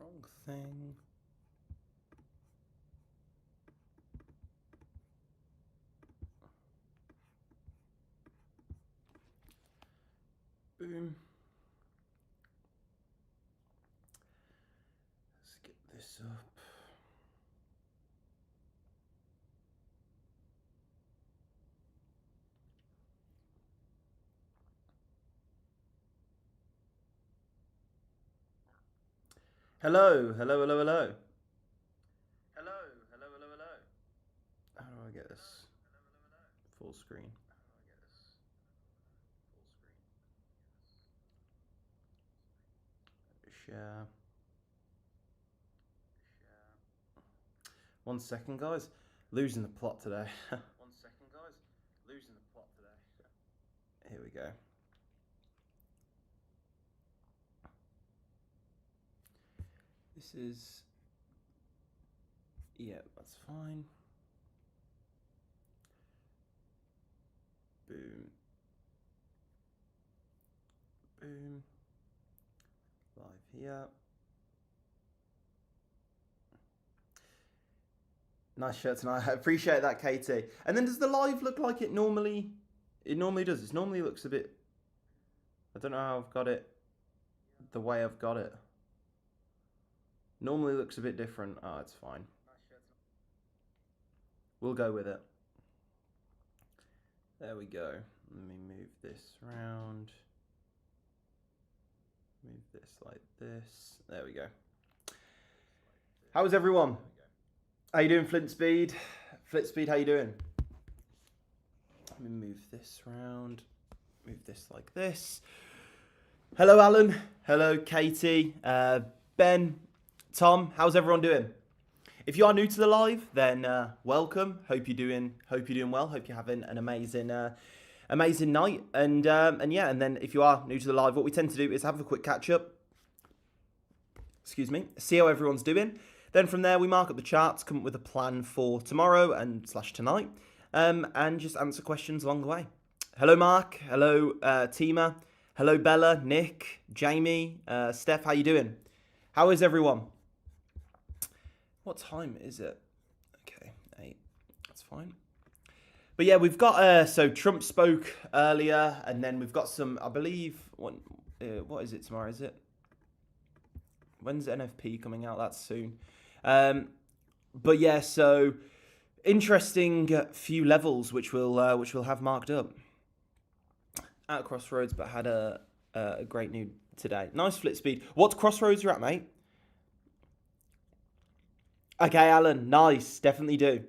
Wrong thing. Boom. Let's get this up. Hello, hello, hello, hello. Hello, hello, hello, hello. How do I get this full screen? Share. 1 second, guys. Losing the plot today. 1 second, guys. Losing the plot today. Here we go. This is... yeah, that's fine. Boom. Boom. Live here. Nice shirt tonight. I appreciate that, Katie. And then does the live look like it normally... it normally does. It normally looks a bit... I don't know how I've got it the way I've got it. Normally looks a bit different. Oh, it's fine. We'll go with it. There we go. Let me move this around. Move this like this. There we go. How's everyone? How you doing, Flint Speed? Flint Speed, how you doing? Let me move this around. Move this like this. Hello, Alan. Hello, Katie. Ben. Tom. How's everyone doing? If you are new to the live, then welcome. Hope you're doing well. Hope you're having an amazing amazing night. And yeah, and then if you are new to the live, what we tend to do is have a quick catch up. Excuse me. See how everyone's doing. Then from there, we mark up the charts, come up with a plan for tomorrow and / tonight, and just answer questions along the way. Hello, Mark. Hello, Tima. Hello, Bella, Nick, Jamie, Steph. How you doing? How is everyone? What time is it? Okay, 8. That's fine. But yeah, we've got, so Trump spoke earlier, and then we've got some, I believe, what is it tomorrow, is it? When's NFP coming out? That's soon. But yeah, so interesting few levels which we'll have marked up at Crossroads, but had a great new today. Nice Flip Speed. What Crossroads you're at, mate? Okay, Alan. Nice. Definitely do.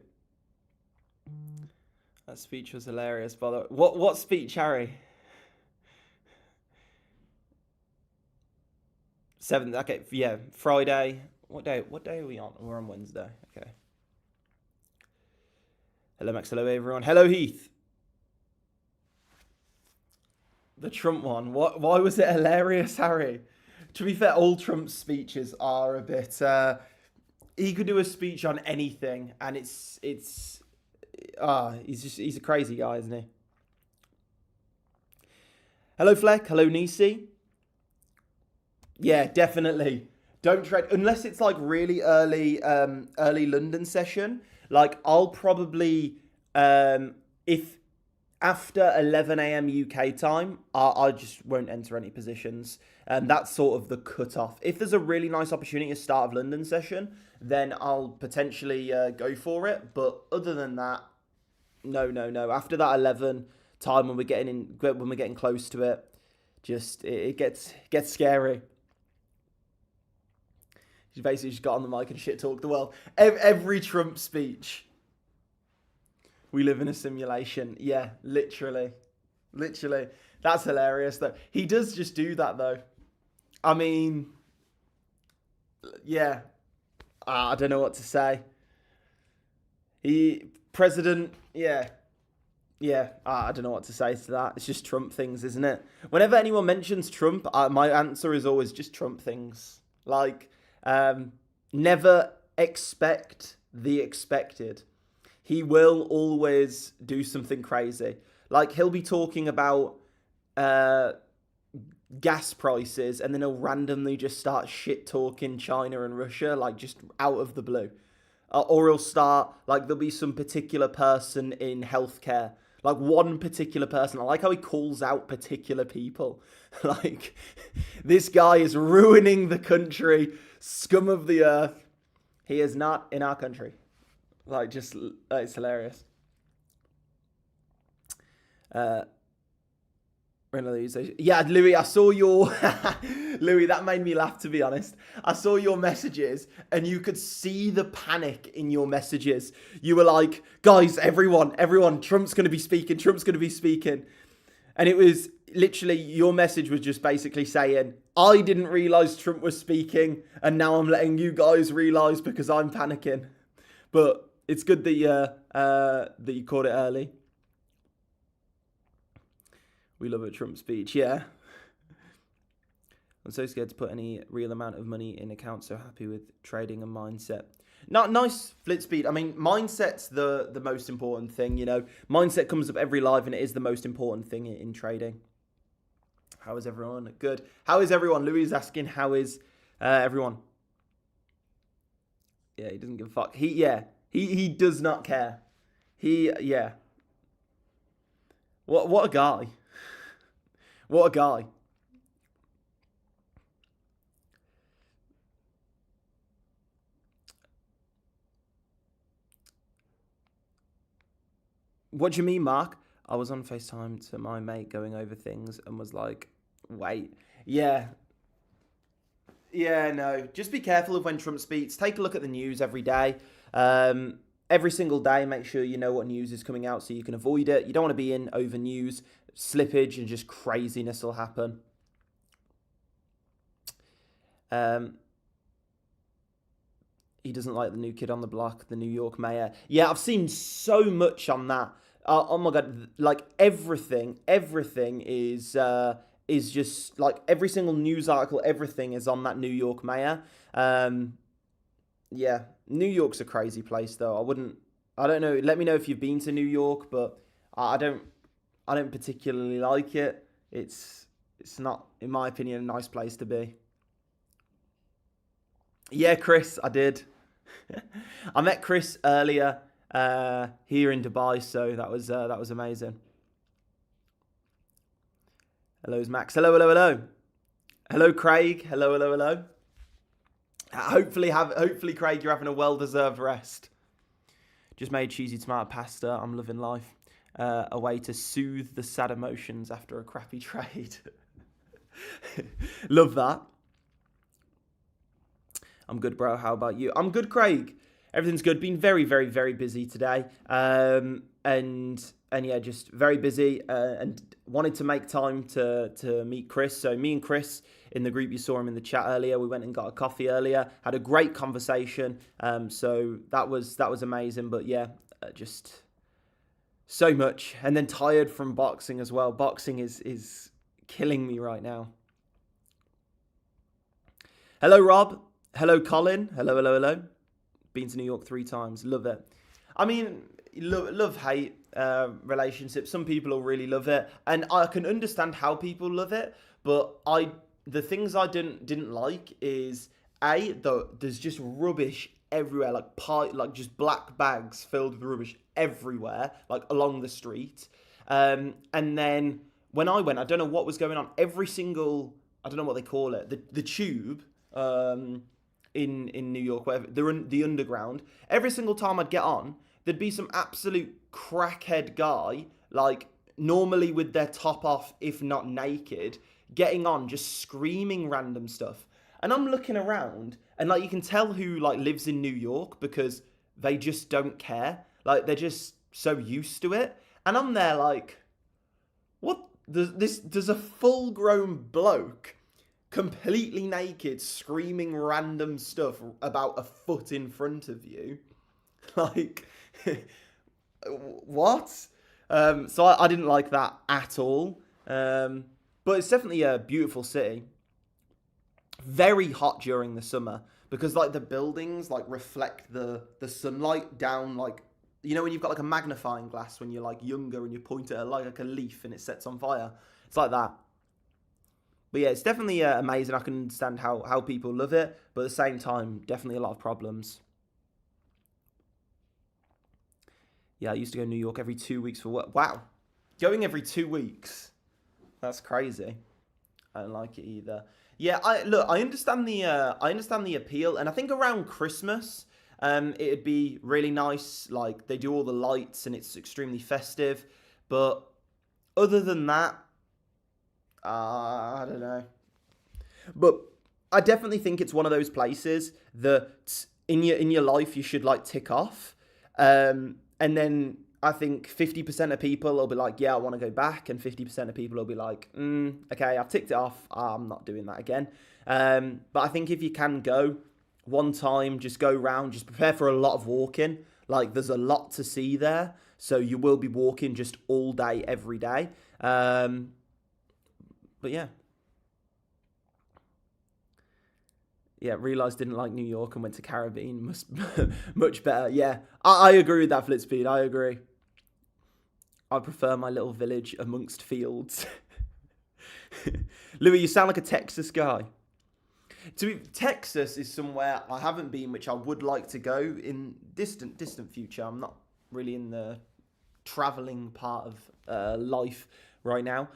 That speech was hilarious, by the way. What speech, Harry? 7th. Okay, yeah. Friday. What day are we on? We're on Wednesday. Okay. Hello, Max. Hello, everyone. Hello, Heath. The Trump one. Why was it hilarious, Harry? To be fair, all Trump's speeches are a bit... he could do a speech on anything, and he's a crazy guy, isn't he? Hello, Fleck. Hello, Nisi. Yeah, definitely. Don't trade unless it's like really early London session. Like I'll probably if after 11 a.m. UK time, I just won't enter any positions. And that's sort of the cutoff. If there's a really nice opportunity at the start of London session, then I'll potentially go for it. But other than that, no. After that 11 time when we're getting close to it, just it gets scary. He basically just got on the mic and shit talked the world. Every Trump speech. We live in a simulation. Yeah, literally. That's hilarious, though. He does just do that, though. I mean, yeah. I don't know what to say. President, yeah. I don't know what to say to that. It's just Trump things, isn't it? Whenever anyone mentions Trump, my answer is always just Trump things. Like, never expect the expected. He will always do something crazy. Like, he'll be talking about gas prices, and then he'll randomly just start shit talking China and Russia, like just out of the blue. Or he'll start, like, there'll be some particular person in healthcare, like one particular person. I like how he calls out particular people. Like, this guy is ruining the country, scum of the earth. He is not in our country. Like, just, it's hilarious. Yeah, Louis, I saw your... Louis, that made me laugh, to be honest. I saw your messages, and you could see the panic in your messages. You were like, guys, everyone, Trump's going to be speaking. And it was literally, your message was just basically saying, I didn't realise Trump was speaking, and now I'm letting you guys realise because I'm panicking. But it's good that you caught it early. We love a Trump speech, yeah. I'm so scared to put any real amount of money in account, so happy with trading and mindset. Not nice, Flitspeed. I mean, mindset's the most important thing, you know. Mindset comes up every live, and it is the most important thing in trading. How is everyone? Good. How is everyone? Louis is asking, how is everyone? Yeah, he doesn't give a fuck. He does not care. Yeah. What a guy. What a guy. What do you mean, Mark? I was on FaceTime to my mate going over things and was like, wait. Yeah. Yeah, no. Just be careful of when Trump speaks. Take a look at the news every day. Every single day, make sure you know what news is coming out so you can avoid it. You don't want to be in over news. Slippage and just craziness will happen. He doesn't like the new kid on the block, the New York mayor. Yeah, I've seen so much on that. Oh my God, like everything is just like every single news article, everything is on that New York mayor. Yeah, New York's a crazy place though. I don't know. Let me know if you've been to New York, but I don't particularly like it. It's not, in my opinion, a nice place to be. Yeah, Chris, I did. I met Chris earlier here in Dubai, so that was amazing. Hello, Max. Hello. Hello, Craig. Hello. Hopefully, Craig, you're having a well-deserved rest. Just made cheesy tomato pasta. I'm loving life. A way to soothe the sad emotions after a crappy trade. Love that. I'm good, bro. How about you? I'm good, Craig. Everything's good. Been very, very, very busy today. And yeah, just very busy. And wanted to make time to meet Chris. So me and Chris in the group, you saw him in the chat earlier. We went and got a coffee earlier. Had a great conversation. So that was amazing. But yeah, just so much. And then tired from boxing as well. Boxing is killing me right now. Hello, Rob. Hello, Colin. Hello. Been to New York 3 times. Love it. I mean, love-hate relationship. Some people will really love it. And I can understand how people love it. But the things I didn't like is, there's just rubbish everywhere. Like just black bags filled with rubbish everywhere. Like along the street. And then when I went, I don't know what was going on. Every single, I don't know what they call it. The tube. In New York, whatever, the underground, every single time I'd get on, there'd be some absolute crackhead guy, like normally with their top off, if not naked, getting on, just screaming random stuff. And I'm looking around, and like you can tell who like lives in New York because they just don't care. Like they're just so used to it. And I'm there like, what? There's a full-grown bloke completely naked, screaming random stuff about a foot in front of you. Like, what? So I didn't like that at all. But it's definitely a beautiful city. Very hot during the summer because like the buildings like reflect the sunlight down, like, you know when you've got like a magnifying glass when you're like younger and you point at like a leaf and it sets on fire. It's like that. But yeah, it's definitely amazing. I can understand how people love it, but at the same time, definitely a lot of problems. Yeah, I used to go to New York every 2 weeks for work. Wow, going every 2 weeks. That's crazy. I don't like it either. Yeah, I understand the appeal, and I think around Christmas, it'd be really nice. Like they do all the lights, and it's extremely festive. But other than that, I don't know. But I definitely think it's one of those places that in your life you should like tick off, and then I think 50% of people will be like, yeah, I want to go back, and 50% of people will be like, okay, I've ticked it off, I'm not doing that again. But I think if you can go one time, just go round, just prepare for a lot of walking. Like there's a lot to see there, so you will be walking just all day, every day. But yeah. Yeah, realised didn't like New York and went to Caribbean. Must much better. Yeah, I agree with that, Flitspeed. I agree. I prefer my little village amongst fields. Louis, you sound like a Texas guy. Texas is somewhere I haven't been, which I would like to go in distant future. I'm not really in the traveling part of life right now.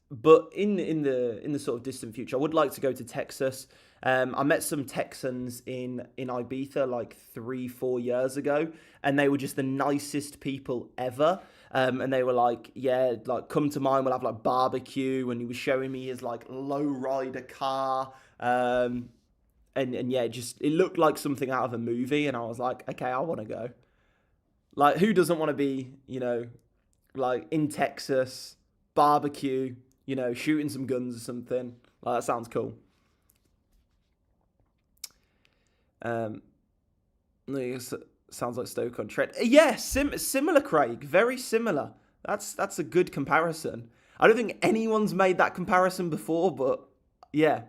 But in the sort of distant future, I would like to go to Texas. I met some Texans in Ibiza like 3-4 years ago, and they were just the nicest people ever. And they were like, yeah, like come to mine, we'll have like barbecue, and he was showing me his like lowrider car. And yeah, it looked like something out of a movie, and I was like, okay, I want to go. Like, who doesn't want to be, like in Texas, barbecue, shooting some guns or something? Like, that sounds cool. Sounds like Stoke-on-Trent. Yeah, similar, Craig. Very similar. That's a good comparison. I don't think anyone's made that comparison before, but yeah.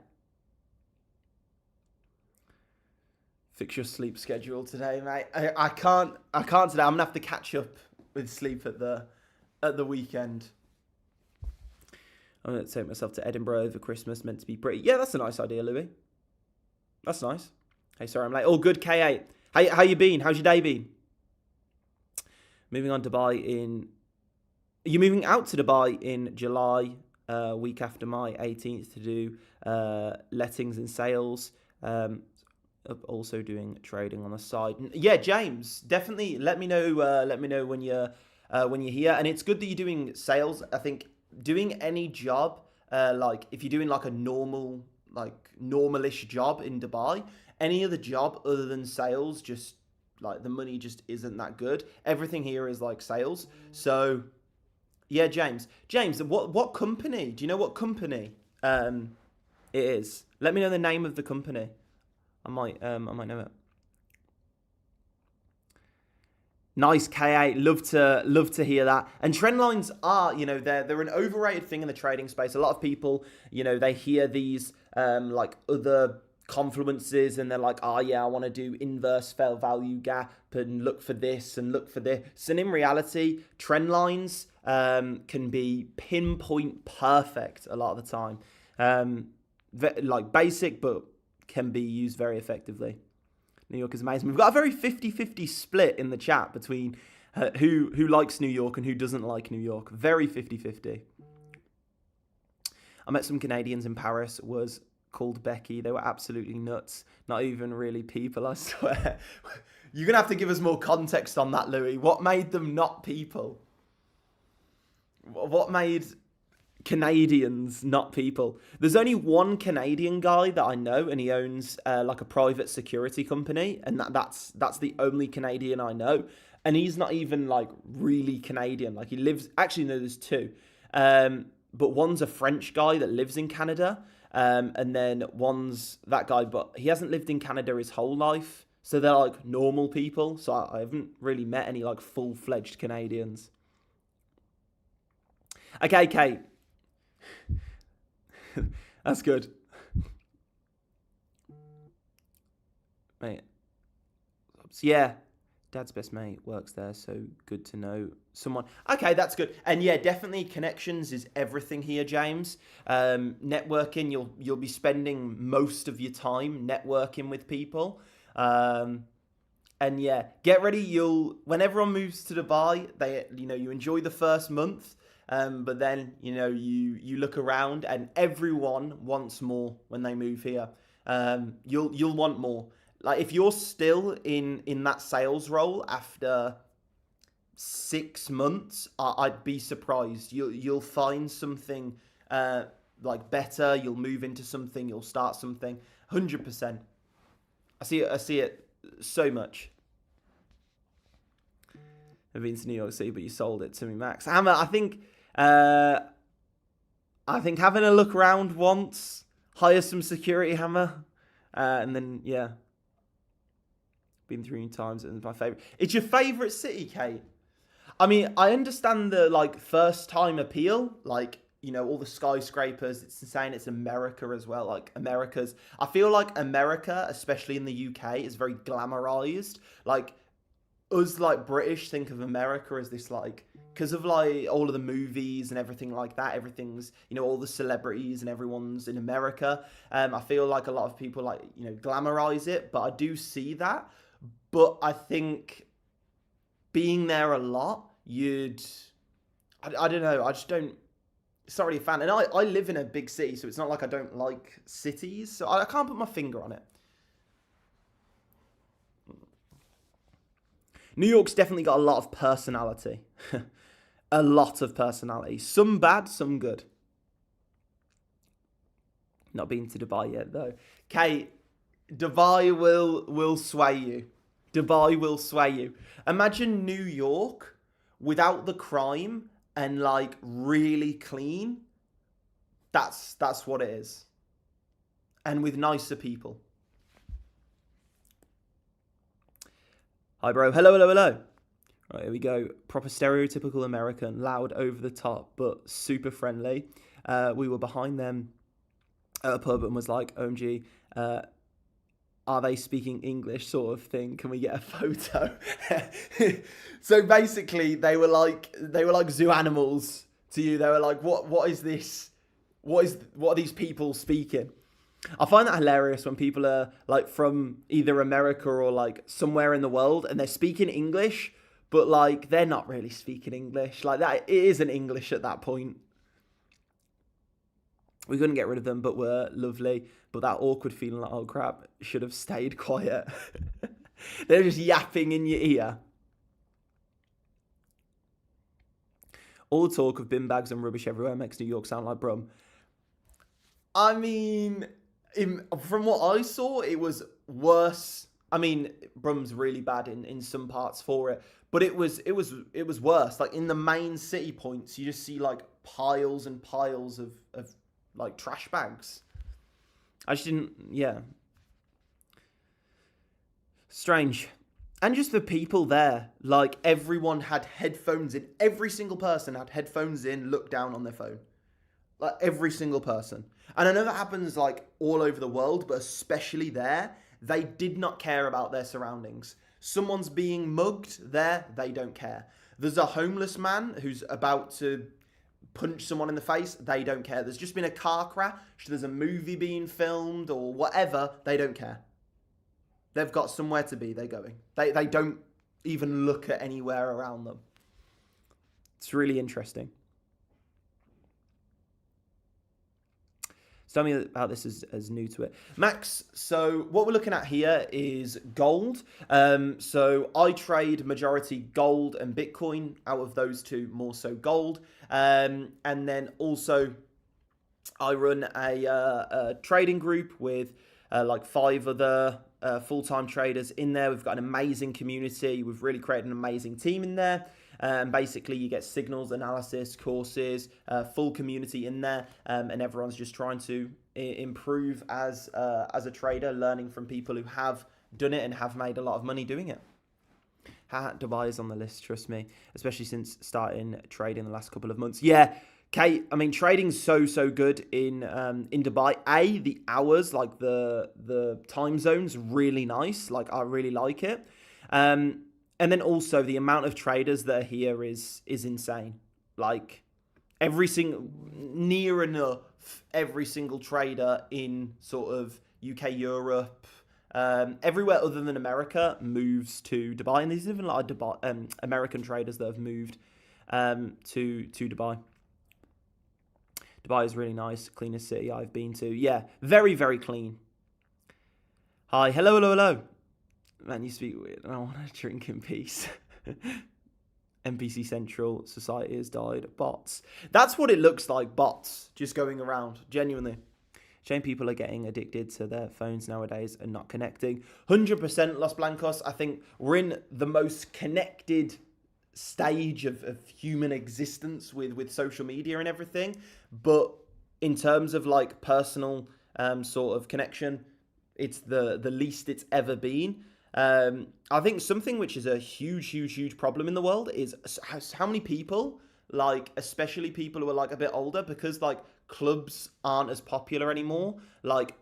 Fix your sleep schedule today, mate. I can't today. I'm gonna have to catch up with sleep at the weekend. I'm gonna take myself to Edinburgh over Christmas. Meant to be pretty. Yeah, that's a nice idea, Louis. That's nice. Hey, sorry, I'm late. All good, K8. How you been? How's your day been? Moving on Dubai in... Are you moving out to Dubai in July, week after my 18th, to do lettings and sales? Also doing trading on the side. Yeah, James, definitely let me know. Let me know when you're here. And it's good that you're doing sales. I think doing any job, like if you're doing like a normalish job in Dubai, any other job other than sales, just like the money just isn't that good. Everything here is like sales. So yeah, James, what company? Do you know what company it is? Let me know the name of the company. I might know it. Nice, K8. Love to hear that. And trend lines are, they're an overrated thing in the trading space. A lot of people, they hear these like other confluences and they're like, oh yeah, I want to do inverse fair value gap and look for this and look for this. And in reality, trend lines can be pinpoint perfect a lot of the time. Like basic, but can be used very effectively. New York is amazing. We've got a very 50-50 split in the chat between who likes New York and who doesn't like New York. Very 50-50. I met some Canadians in Paris, was called Becky. They were absolutely nuts. Not even really people, I swear. You're going to have to give us more context on that, Louis. What made them not people? What made Canadians not people? There's only one Canadian guy that I know, and he owns like a private security company, and that's the only Canadian I know. And he's not even like really Canadian. Like he lives. Actually, no, there's two. But one's a French guy that lives in Canada, and then one's that guy, but he hasn't lived in Canada his whole life. So they're like normal people. So I haven't really met any like full-fledged Canadians. Okay, Kate. That's good. Mate. Yeah. Dad's best mate works there, so good to know someone. Okay, that's good. And yeah, definitely connections is everything here, James. Networking, you'll be spending most of your time networking with people. And yeah, get ready. When everyone moves to Dubai, you enjoy the first month, but then you look around and everyone wants more when they move here. You'll want more. Like if you're still in that sales role after 6 months, I'd be surprised. You'll find something like better. You'll move into something. You'll start something. 100%. I see it so much. I've been to New York City, but you sold it to me, Max. Hammer, I think having a look around once, hire some security, Hammer, and then yeah. Been 3 times and it's my favorite. It's your favorite city, Kate? I mean, I understand the first time appeal, all the skyscrapers. It's insane. It's America as well. I feel like America, especially in the UK, is very glamorized. Us British think of America as this because of all of the movies and everything like that. Everything's all the celebrities and everyone's in America. I feel like a lot of people glamorize it, but I do see that. But I think being there a lot, I don't know, I just don't, it's not really a fan. And I live in a big city, so it's not like I don't like cities, so I can't put my finger on it. New York's definitely got a lot of personality. A lot of personality. Some bad, some good. Not been to Dubai yet, though. Kate, Dubai will sway you. Dubai will sway you. Imagine New York without the crime and really clean. That's what it is. And with nicer people. Hi, bro. Hello. Right, here we go. Proper stereotypical American, loud, over the top, but super friendly. We were behind them at a pub and was like, OMG, are they speaking English sort of thing? Can we get a photo? So basically, they were like zoo animals to you. They were like, what is this? What are these people speaking? I find that hilarious when people are from either America or somewhere in the world and they're speaking English, but they're not really speaking English. That it isn't English at that point. We couldn't get rid of them, but were lovely. But that awkward feeling oh crap, should have stayed quiet. They're just yapping in your ear. All the talk of bin bags and rubbish everywhere makes New York sound like Brum. I mean, from what I saw, it was worse. I mean, Brum's really bad in some parts for it, but it was worse. In the main city points, you just see piles and piles of trash bags. I just didn't, yeah. Strange. And just the people there, everyone had headphones in. Every single person had headphones in, looked down on their phone. Every single person. And I know that happens all over the world, but especially there, they did not care about their surroundings. Someone's being mugged there, they don't care. There's a homeless man who's about to punch someone in the face, they don't care. There's just been a car crash, there's a movie being filmed or whatever, they don't care. They've got somewhere to be, they're going. They don't even look at anywhere around them. It's really interesting. So tell me about this as new to it. Max, so what we're looking at here is gold. So I trade majority gold and Bitcoin. Out of those two, more so gold. And then also I run a trading group with 5 other full-time traders in there. We've got an amazing community. We've really created an amazing team in there. And basically you get signals, analysis, courses, full community in there, and everyone's just trying to improve as a trader, learning from people who have done it and have made a lot of money doing it. Dubai is on the list, trust me, especially since starting trading the last couple of months. Yeah, Kate, I mean, trading's so good in Dubai. The hours, the time zone's really nice. I really like it. And then also the amount of traders that are here is insane. Like near enough every single trader in sort of UK, Europe, everywhere other than America moves to Dubai. And there's even a lot of American traders that have moved to Dubai. Dubai is really nice, cleanest city I've been to. Yeah, very, very clean. Hi, hello. Man, you speak weird. I want to drink in peace. NPC Central, society has died. Bots. That's what it looks like, bots just going around, genuinely. Shame people are getting addicted to their phones nowadays and not connecting. 100% Los Blancos. I think we're in the most connected stage of human existence with social media and everything. But in terms of like personal sort of connection, it's the least it's ever been. I think something which is a huge problem in the world is how many people, like especially people who are like a bit older, because like clubs aren't as popular anymore. Like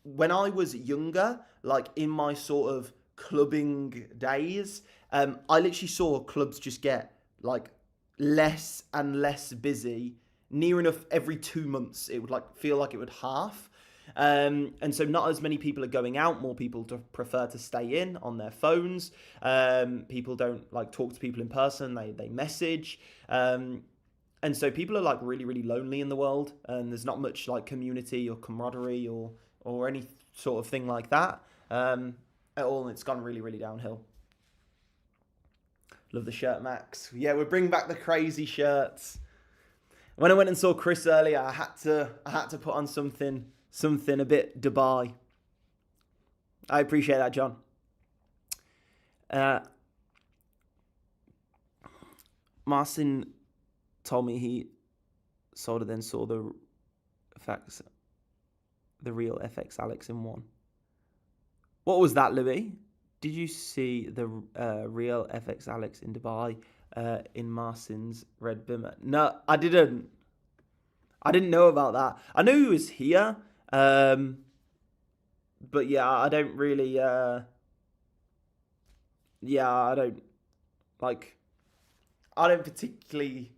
when I was younger, like in my sort of clubbing days, I literally saw clubs just get like less and less busy. Near enough every 2 months, it would like feel like it would half. And so not as many people are going out. More people prefer to stay in on their phones. People don't like talk to people in person. They message. And so people are like really lonely in the world. And there's not much like community or camaraderie or any sort of thing like that at all. And it's gone really downhill. Love the shirt, Max. Yeah, we're bringing back the crazy shirts. When I went and saw Chris earlier, I had to put on something a bit Dubai. I appreciate that, John. Marcin told me he sort of then saw the real FX Alex in one. What was that, Louis? Did you see the real FX Alex in Dubai in Marcin's red bimmer? No, I didn't. I didn't know about that. I knew he was here. But yeah, I don't really, I don't particularly,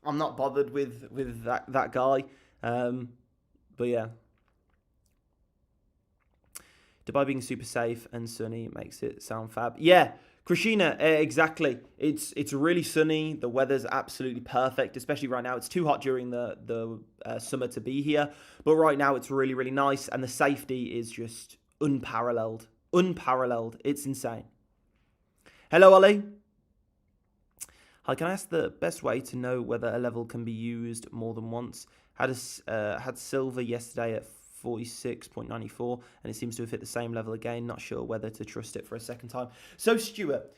I'm not bothered with that guy. But yeah. Dubai being super safe and sunny makes it sound fab. Yeah, Krishina, exactly. It's really sunny. The weather's absolutely perfect, especially right now. It's too hot during the summer to be here, but right now it's really nice, and the safety is just unparalleled. It's insane. Hello, Ollie. Hi, can I ask the best way to know whether a level can be used more than once? Had silver yesterday at 46.94, and it seems to have hit the same level again. Not sure whether to trust it for a second time. So, Stuart,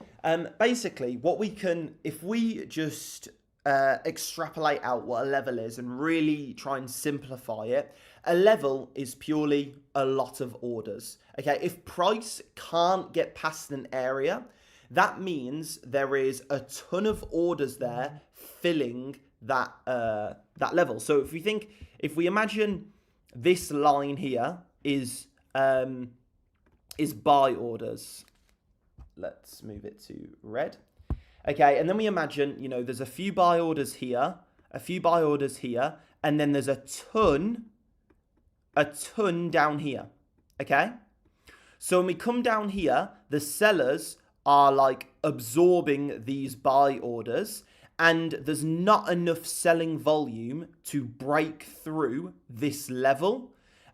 basically, what we can, if we just extrapolate out what a level is and really try and simplify it, a level is purely a lot of orders. Okay, if price can't get past an area, that means there is a ton of orders there filling that level. So if we imagine this line here is buy orders. Let's move it to red. Okay, and then we imagine, there's a few buy orders here, and then there's a ton down here. Okay? So when we come down here, the sellers are like absorbing these buy orders, and there's not enough selling volume to break through this level.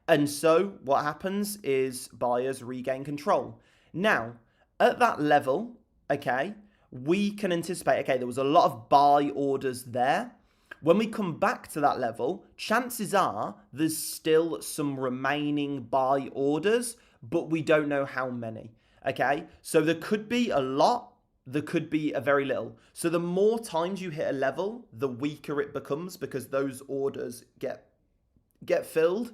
And so what happens is buyers regain control. Now, at that level, okay, we can anticipate, okay, there was a lot of buy orders there. When we come back to that level, chances are there's still some remaining buy orders, but we don't know how many, okay? So there could be a lot, there could be a very little. So the more times you hit a level, the weaker it becomes, because those orders get filled,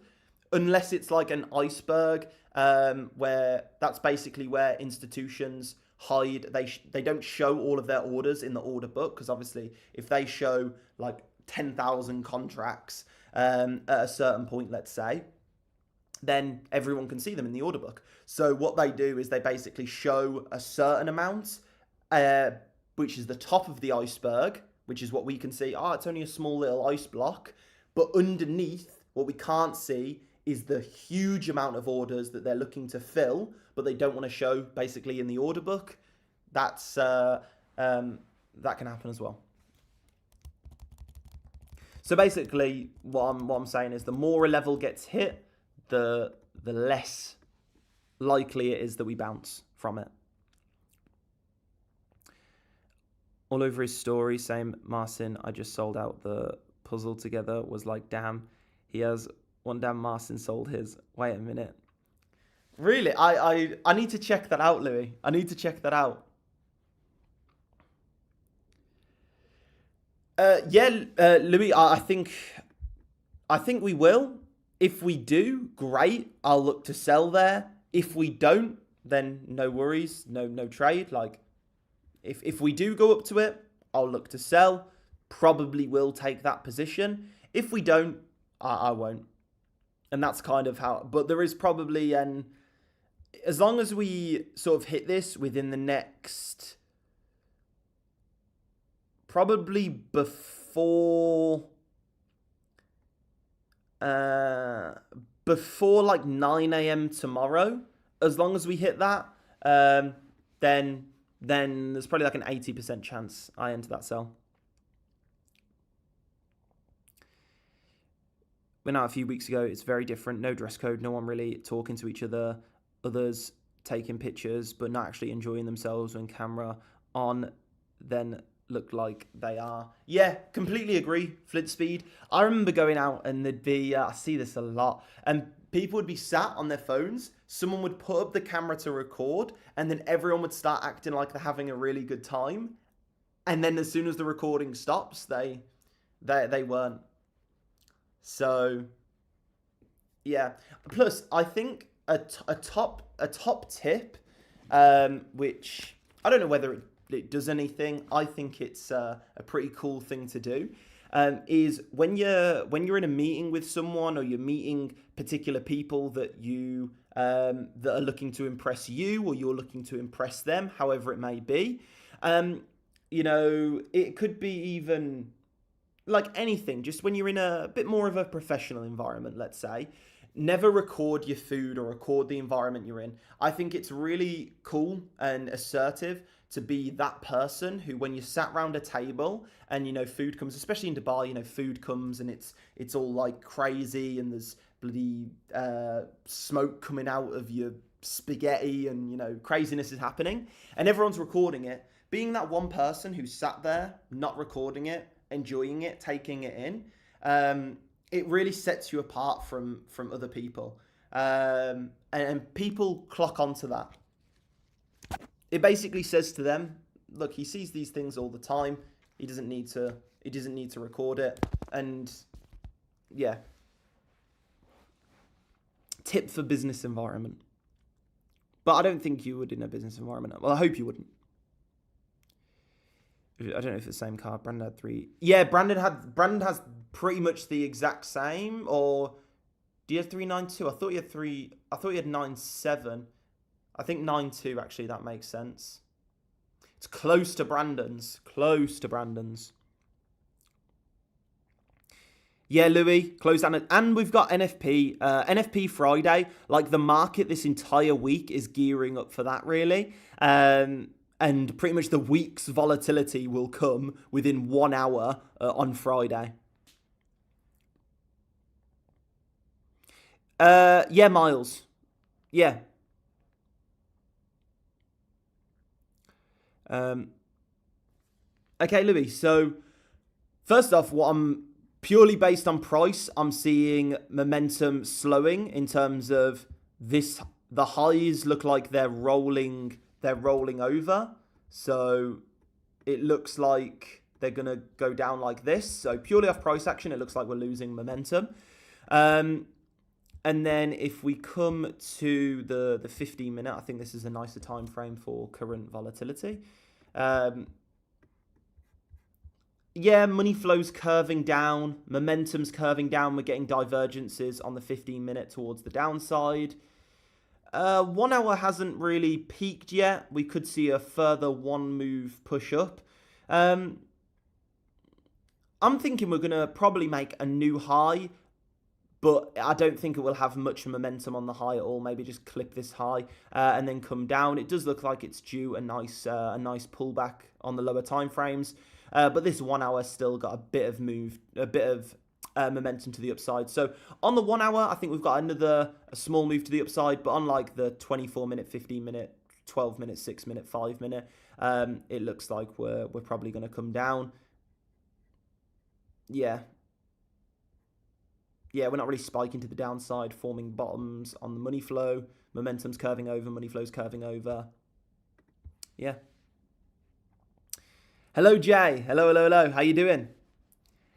unless it's like an iceberg, where that's basically where institutions hide. They don't show all of their orders in the order book, because obviously if they show like 10,000 contracts at a certain point, let's say, then everyone can see them in the order book. So what they do is they basically show a certain amount, which is the top of the iceberg, which is what we can see. Oh, it's only a small little ice block. But underneath, what we can't see is the huge amount of orders that they're looking to fill, but they don't want to show basically in the order book. That's that can happen as well. So basically, what I'm saying is the more a level gets hit, the less likely it is that we bounce from it. All over his story, same Marcin, I just sold out the puzzle together, was like, damn, he has one, damn Marcin sold his. Wait a minute. Really? I need to check that out, Louis. I need to check that out. Louis, I think we will. If we do, great. I'll look to sell there. If we don't, then no worries, no trade. Like, if we do go up to it, I'll look to sell. Probably will take that position. If we don't, I won't. And that's kind of how. But there is probably as long as we sort of hit this within the next, probably before like 9 a.m. tomorrow, as long as we hit that, then there's probably like an 80% chance I enter that sell. Went out a few weeks ago. It's very different. No dress code. No one really talking to each other. Others taking pictures but not actually enjoying themselves when camera on, then look like they are. Yeah, completely agree. Flint speed. I remember going out and there'd be, I see this a lot, and people would be sat on their phones. Someone would put up the camera to record, and then everyone would start acting like they're having a really good time. And then as soon as the recording stops, they weren't. So, yeah. Plus, I think a top tip, which I don't know whether it does anything. I think it's a pretty cool thing to do. Is when you're in a meeting with someone, or you're meeting particular people that you that are looking to impress you, or you're looking to impress them, however it may be. It could be even like anything. Just when you're in a bit more of a professional environment, let's say, never record your food or record the environment you're in. I think it's really cool and assertive to be that person who, when you sat around a table and, food comes, especially in Dubai, food comes and it's all like crazy, and there's bloody smoke coming out of your spaghetti, and, craziness is happening, and everyone's recording it. Being that one person who sat there, not recording it, enjoying it, taking it in, it really sets you apart from other people. And people clock onto that. It basically says to them, look, he sees these things all the time. He doesn't need to record it. And yeah. Tip for business environment. But I don't think you would in a business environment. Well, I hope you wouldn't. I don't know if it's the same card. Brandon had 3. Yeah, Brandon has pretty much the exact same. Or do you have 392? I thought you had 3. I thought you had 97. I think 9-2, actually, that makes sense. It's close to Brandon's. Yeah, Louis, close down. And we've got NFP. NFP Friday. Like, the market this entire week is gearing up for that, really. And pretty much the week's volatility will come within 1 hour on Friday. Yeah, Miles. Yeah. Okay, Louis, so first off, what I'm purely based on price, I'm seeing momentum slowing in terms of this. The highs look like they're rolling over. So it looks like they're going to go down like this. So purely off price action, it looks like we're losing momentum. And then if we come to the 15-minute, I think this is a nicer time frame for current volatility. Yeah, money flow's curving down. Momentum's curving down. We're getting divergences on the 15-minute towards the downside. 1 hour hasn't really peaked yet. We could see a further one move push up. I'm thinking we're going to probably make a new high, but I don't think it will have much momentum on the high at all. Maybe just clip this high and then come down. It does look like it's due a nice pullback on the lower time frames. But this 1 hour still got a bit of momentum to the upside. So on the 1 hour, I think we've got a small move to the upside. But unlike the 24-minute, 15-minute, 12-minute, 6-minute, 5-minute, it looks like we're probably going to come down. Yeah, we're not really spiking to the downside, forming bottoms on the money flow. Momentum's curving over, money flow's curving over. Yeah. Hello, Jay. Hello. How you doing?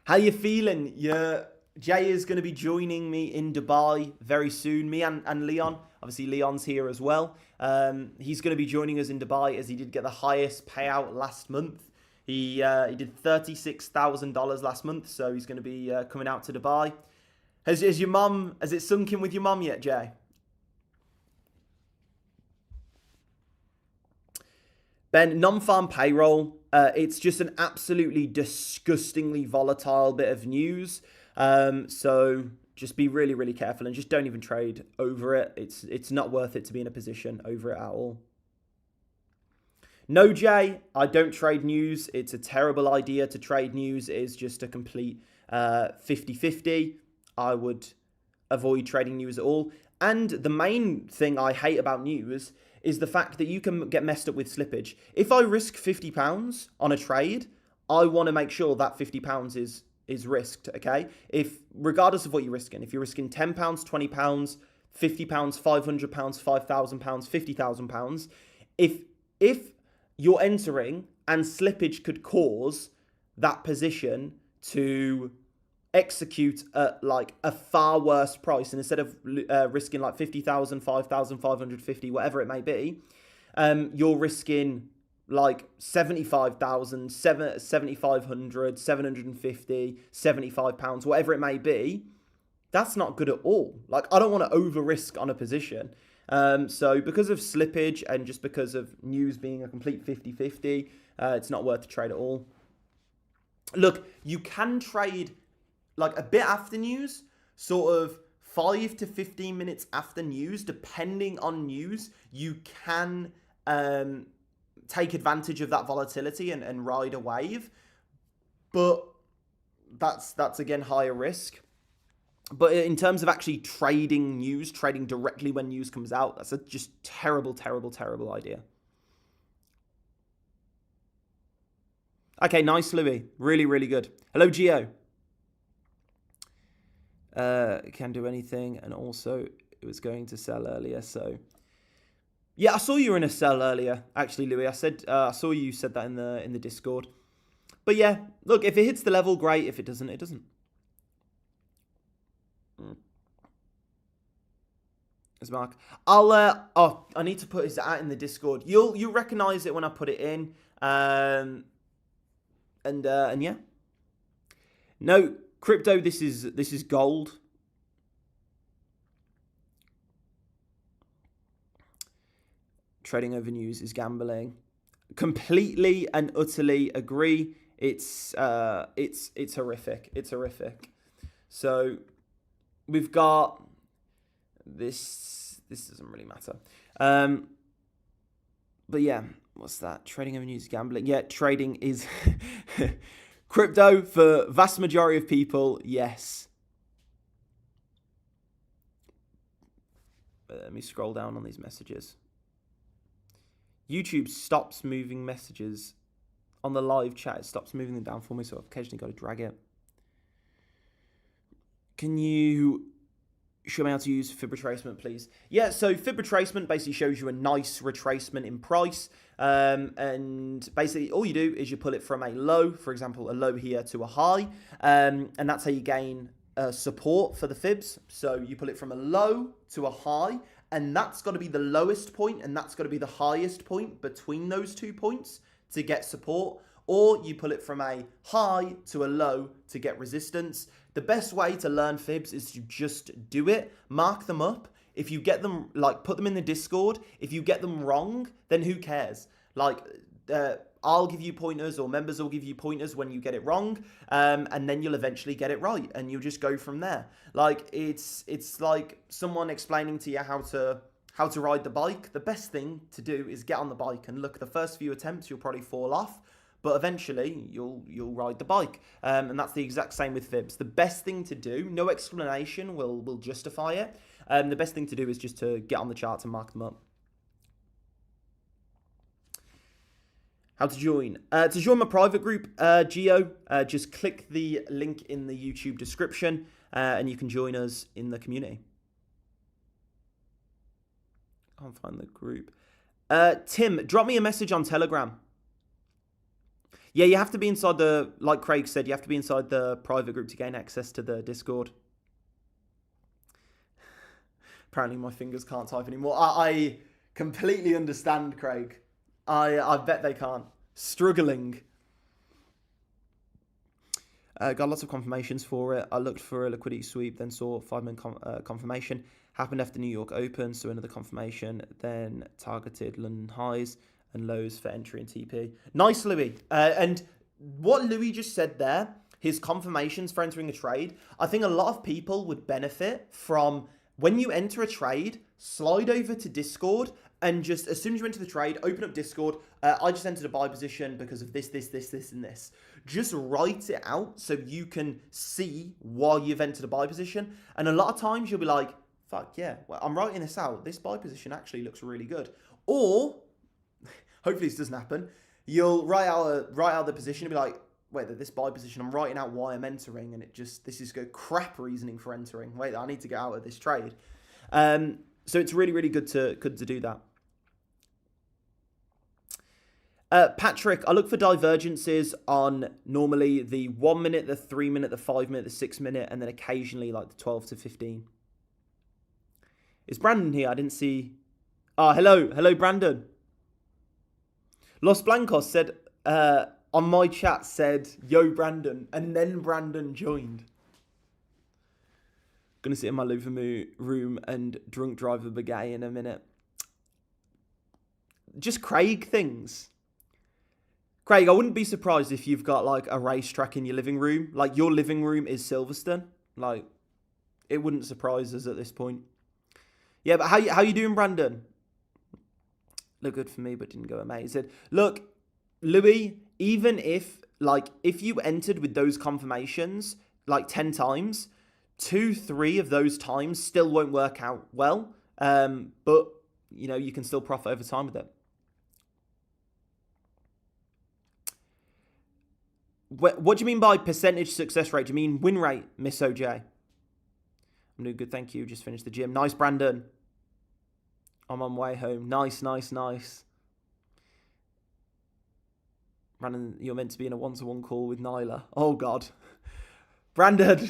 How you feeling? Yeah, Jay is going to be joining me in Dubai very soon. Me and Leon. Obviously, Leon's here as well. He's going to be joining us in Dubai as he did get the highest payout last month. He did $36,000 last month, so he's going to be coming out to Dubai. Has it sunk in with your mum yet, Jay? Ben, non-farm payroll, it's just an absolutely disgustingly volatile bit of news. So just be really, really careful and just don't even trade over it. It's not worth it to be in a position over it at all. No, Jay, I don't trade news. It's a terrible idea to trade news. It is just a complete 50-50. I would avoid trading news at all. And the main thing I hate about news is the fact that you can get messed up with slippage. If I risk £50 on a trade, I want to make sure that £50 is risked, okay? Regardless of what you're risking, if you're risking £10, £20, £50, £500, £5,000, £50,000, if you're entering and slippage could cause that position to execute at like a far worse price, and instead of risking like 50,000, 5,000, 550, whatever it may be, you're risking like 75,000, 7,500, 750, £75, whatever it may be. That's not good at all. Like, I don't want to over risk on a position. So because of slippage and just because of news being a complete 50-50, it's not worth the trade at all. Look, you can trade like a bit after news, sort of 5 to 15 minutes after news, depending on news, you can take advantage of that volatility and ride a wave. But that's again higher risk. But in terms of actually trading news, trading directly when news comes out, that's a just terrible idea. Okay, nice, Louis. Really, really good. Hello, Gio. Can do anything, and also it was going to sell earlier, so yeah, I saw you were in a sell earlier, actually, Louis. I saw you said that in the Discord. But yeah, look, if it hits the level, great. If it doesn't, it doesn't. There's Mark. I need to put his out in the Discord. You'll recognize it when I put it in. And yeah. No, crypto, this is gold. Trading over news is gambling. Completely and utterly agree. It's horrific. It's horrific. So we've got this doesn't really matter. But yeah, what's that? Trading over news is gambling. Yeah, trading is crypto for vast majority of people, yes. But let me scroll down on these messages. YouTube stops moving messages on the live chat. It stops moving them down for me, so I've occasionally got to drag it. Can you show me how to use fib retracement, please? Yeah, so fib retracement basically shows you a nice retracement in price. And basically all you do is you pull it from a low, for example, a low here to a high. And that's how you gain support for the fibs. So you pull it from a low to a high, and that's got to be the lowest point, and that's got to be the highest point between those 2 points to get support. Or you pull it from a high to a low to get resistance. The best way to learn fibs is to just do it, mark them up. If you get them, like, put them in the Discord. If you get them wrong, then who cares? Like, I'll give you pointers, or members will give you pointers when you get it wrong, and then you'll eventually get it right, and you'll just go from there. Like, it's like someone explaining to you how to ride the bike. The best thing to do is get on the bike, and look, the first few attempts you'll probably fall off, but eventually you'll ride the bike. And that's the exact same with fibs. The best thing to do, no explanation will justify it. The best thing to do is just to get on the charts and mark them up. How to join? To join my private group, Geo, just click the link in the YouTube description, and you can join us in the community. Can't find the group. Tim, drop me a message on Telegram. Yeah, you have to be inside like Craig said, you have to be inside the private group to gain access to the Discord. Apparently my fingers can't type anymore. I completely understand, Craig. I bet they can't. Struggling. Got lots of confirmations for it. I looked for a liquidity sweep, then saw 5-minute confirmation. Happened after New York Open, so another confirmation. Then targeted London highs and lows for entry and TP. Nice, Louis. And what Louis just said there, his confirmations for entering a trade, I think a lot of people would benefit from, when you enter a trade, slide over to Discord, and just as soon as you enter the trade, open up Discord. I just entered a buy position because of this, and this. Just write it out so you can see why you've entered a buy position. And a lot of times you'll be like, fuck yeah, well, I'm writing this out. This buy position actually looks really good. Or, hopefully this doesn't happen, you'll write out the position and be like, wait, this buy position, I'm writing out why I'm entering, and this is good crap reasoning for entering. Wait, I need to get out of this trade. So it's really, really good to do that. Patrick, I look for divergences on normally the 1 minute, the 3 minute, the 5 minute, the 6 minute, and then occasionally like the 12 to 15. Is Brandon here? I didn't see. Oh, hello, Brandon. Los Blancos said on my chat said, "Yo, Brandon," and then Brandon joined. Gonna sit in my living room and drunk drive a baguette in a minute. Just Craig things. Craig, I wouldn't be surprised if you've got like a racetrack in your living room. Like, your living room is Silverstone. Like, it wouldn't surprise us at this point. Yeah, but how you doing, Brandon? Look good for me, but didn't go amazing. Look, Louis, even if you entered with those confirmations like 10 times, 2-3 of those times still won't work out well. But you know, you can still profit over time with it. What do you mean by percentage success rate? Do you mean win rate, Miss OJ? I'm doing good, thank you. Just finished the gym. Nice, Brandon. I'm on my way home. Nice. Brandon, you're meant to be in a one-to-one call with Nyla. Oh, God. Brandon.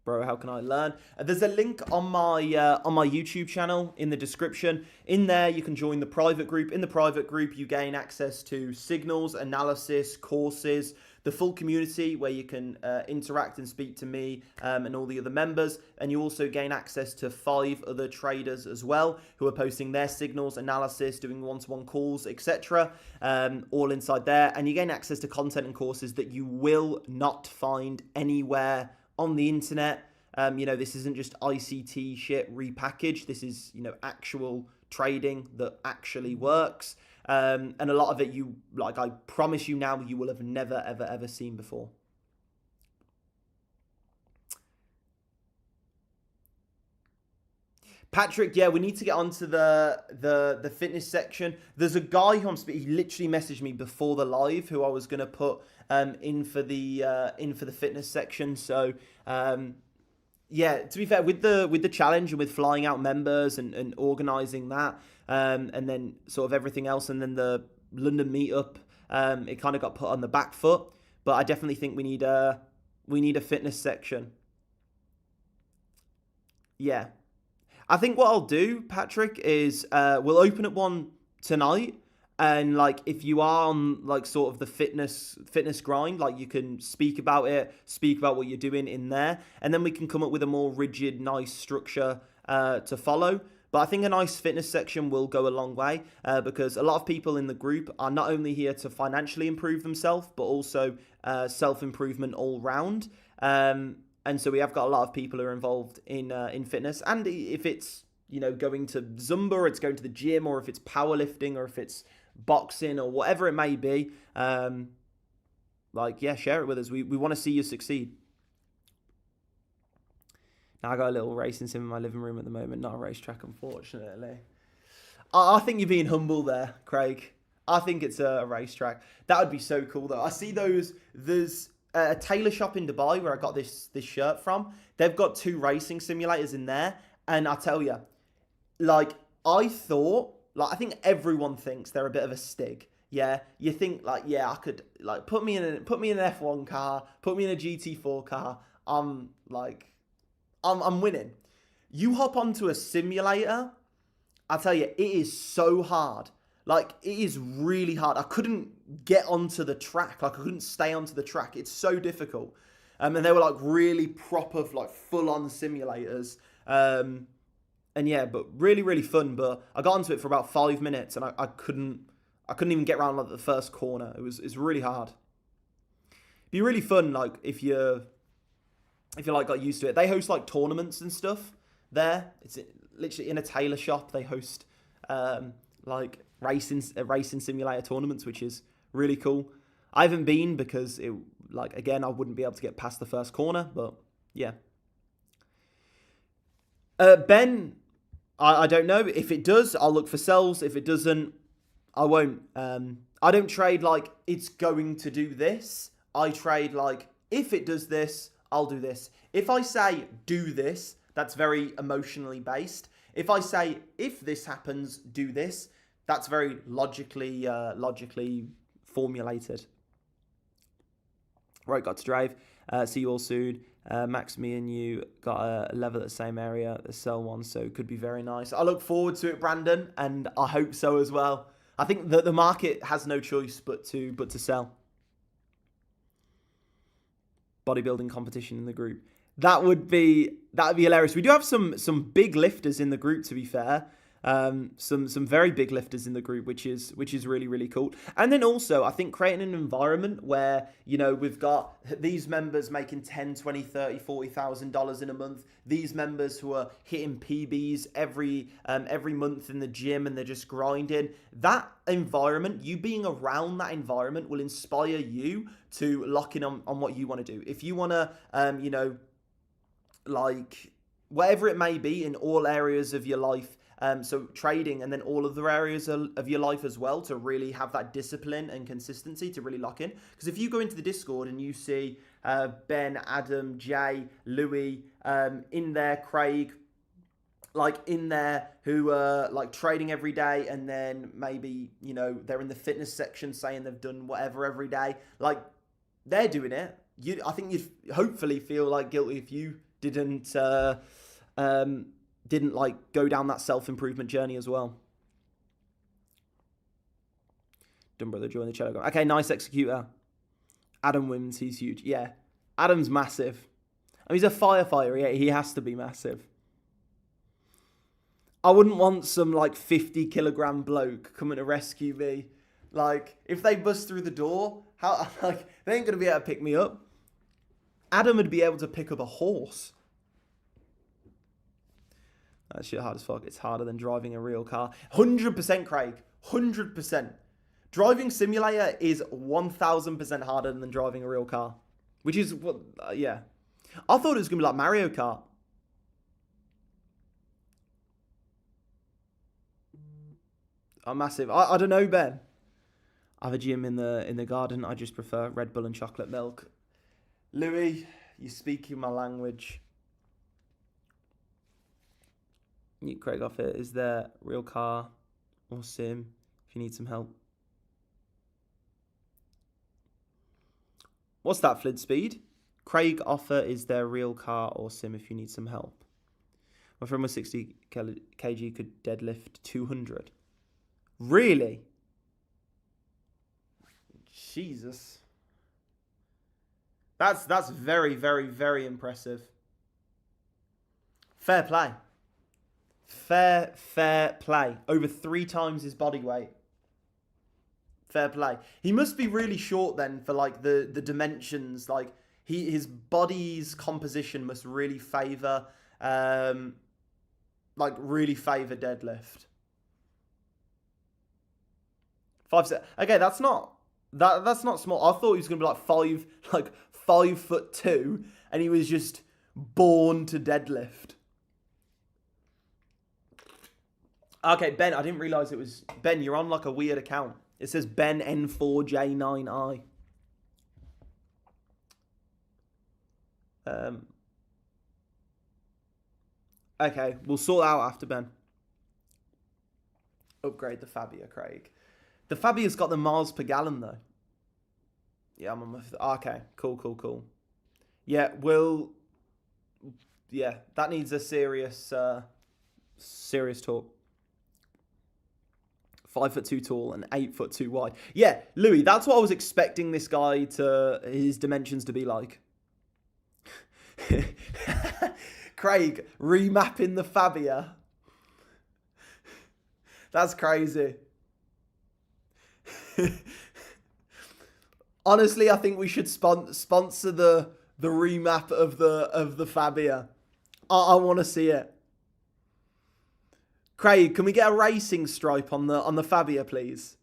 Bro, how can I learn? There's a link on my YouTube channel in the description. In there, you can join the private group. In the private group, you gain access to signals, analysis, courses, the full community where you can interact and speak to me and all the other members. And you also gain access to 5 other traders as well who are posting their signals, analysis, doing one-to-one calls, etc. All inside there. And you gain access to content and courses that you will not find anywhere on the internet. You know, this isn't just ICT shit repackaged. This is, you know, actual trading that actually works. And a lot of it, I promise you now, you will have never, ever seen before. Patrick, yeah, we need to get onto the fitness section. There's a guy who he literally messaged me before the live who I was going to put in for the fitness section. So yeah, to be fair, with the challenge and with flying out members and organising that, and then sort of everything else, and then the London meetup, it kind of got put on the back foot. But I definitely think we need a fitness section. Yeah. I think what I'll do, Patrick, is we'll open up one tonight, And like if you are on like sort of the fitness grind, like you can speak about what you're doing in there, and then we can come up with a more rigid, nice structure to follow. But I think a nice fitness section will go a long way because a lot of people in the group are not only here to financially improve themselves, but also self-improvement all round. And so we have got a lot of people who are involved in fitness. And if it's, going to Zumba, or it's going to the gym, or if it's powerlifting, or if it's boxing, or whatever it may be, share it with us. We want to see you succeed. Now I got a little racing sim in my living room at the moment, not a racetrack, unfortunately. I think you're being humble there, Craig. I think it's a racetrack. That would be so cool, though. I see those. There's a tailor shop in Dubai where I got this shirt from. They've got 2 racing simulators in there, and I tell you, I think everyone thinks they're a bit of a stig. Yeah, you think I could put me in an F1 car, put me in a GT4 car. I'm winning. You hop onto a simulator, I tell you, it is so hard. It is really hard. I couldn't get onto the track. I couldn't stay onto the track. It's so difficult. And they were really proper, full-on simulators. And yeah, but really, really fun. But I got onto it for about 5 minutes, and I couldn't even get around the first corner. It's really hard. It'd be really fun, if you got used to it. They host tournaments and stuff there. It's literally in a tailor shop. They host racing simulator tournaments, which is really cool. I haven't been because again, I wouldn't be able to get past the first corner, but yeah. Ben, I don't know. If it does, I'll look for sells. If it doesn't, I won't. I don't trade it's going to do this. I trade if it does this, I'll do this. If I say do this, that's very emotionally based. If I say if this happens, do this, that's very logically formulated. Right, got to drive. See you all soon. Max, me and you got a level at the same area, the sell one, so it could be very nice. I look forward to it, Brandon, and I hope so as well. I think that the market has no choice but to sell. Bodybuilding competition in the group. That would be hilarious. We do have some big lifters in the group, to be fair. Some very big lifters in the group, which is really, really cool. And then also, I think creating an environment where, we've got these members making $10,000, $20,000, $30,000, $40,000 in a month. These members who are hitting PBs every month in the gym, and they're just grinding. That environment, you being around that environment, will inspire you to lock in on what you want to do. If you want to, whatever it may be in all areas of your life, so trading, and then all other areas of your life as well, to really have that discipline and consistency to really lock in. Because if you go into the Discord and you see Ben, Adam, Jay, Louis in there, Craig, in there, who are trading every day, and then maybe they're in the fitness section saying they've done whatever every day, they're doing it. I think you'd hopefully feel guilty if you didn't go down that self-improvement journey as well. Dumb brother, join the channel. Okay, nice executor. Adam wins, he's huge. Yeah, Adam's massive. I mean, he's a firefighter, yeah, he has to be massive. I wouldn't want some 50-kilogram bloke coming to rescue me. If they bust through the door, how they ain't gonna be able to pick me up. Adam would be able to pick up a horse. That shit hard as fuck. It's harder than driving a real car. 100%, Craig. 100%. Driving simulator is 1,000% harder than driving a real car. Which is what, yeah. I thought it was going to be like Mario Kart. Oh, massive. I don't know, Ben. I have a gym in the garden. I just prefer Red Bull and chocolate milk. Louis, you're speaking my language. Craig off it. Is there real car or sim if you need some help? What's that, Flid Speed? Craig offer, is there real car or sim if you need some help? My friend was 60 kg, could deadlift 200. Really? Jesus. That's very, very, very impressive. Fair play. Fair play. Over 3 times his body weight. Fair play. He must be really short then for like the dimensions. Like his body's composition must really favour really favour deadlift. 5 set. Okay, that's not small. I thought he was gonna be like 5'2", and he was just born to deadlift. Okay, Ben, I didn't realise it was... Ben, you're on like a weird account. It says Ben N4J9I. Okay, we'll sort that out after, Ben. Upgrade the Fabia, Craig. The Fabia's got the miles per gallon, though. Yeah, I'm on my... Okay, cool. Yeah, yeah, that needs a serious talk. 5'2" tall and 8'2" wide. Yeah, Louis, that's what I was expecting this guy his dimensions to be like. Craig, remapping the Fabia. That's crazy. Honestly, I think we should sponsor the remap of the Fabia. I want to see it. Craig, can we get a racing stripe on the Fabia, please?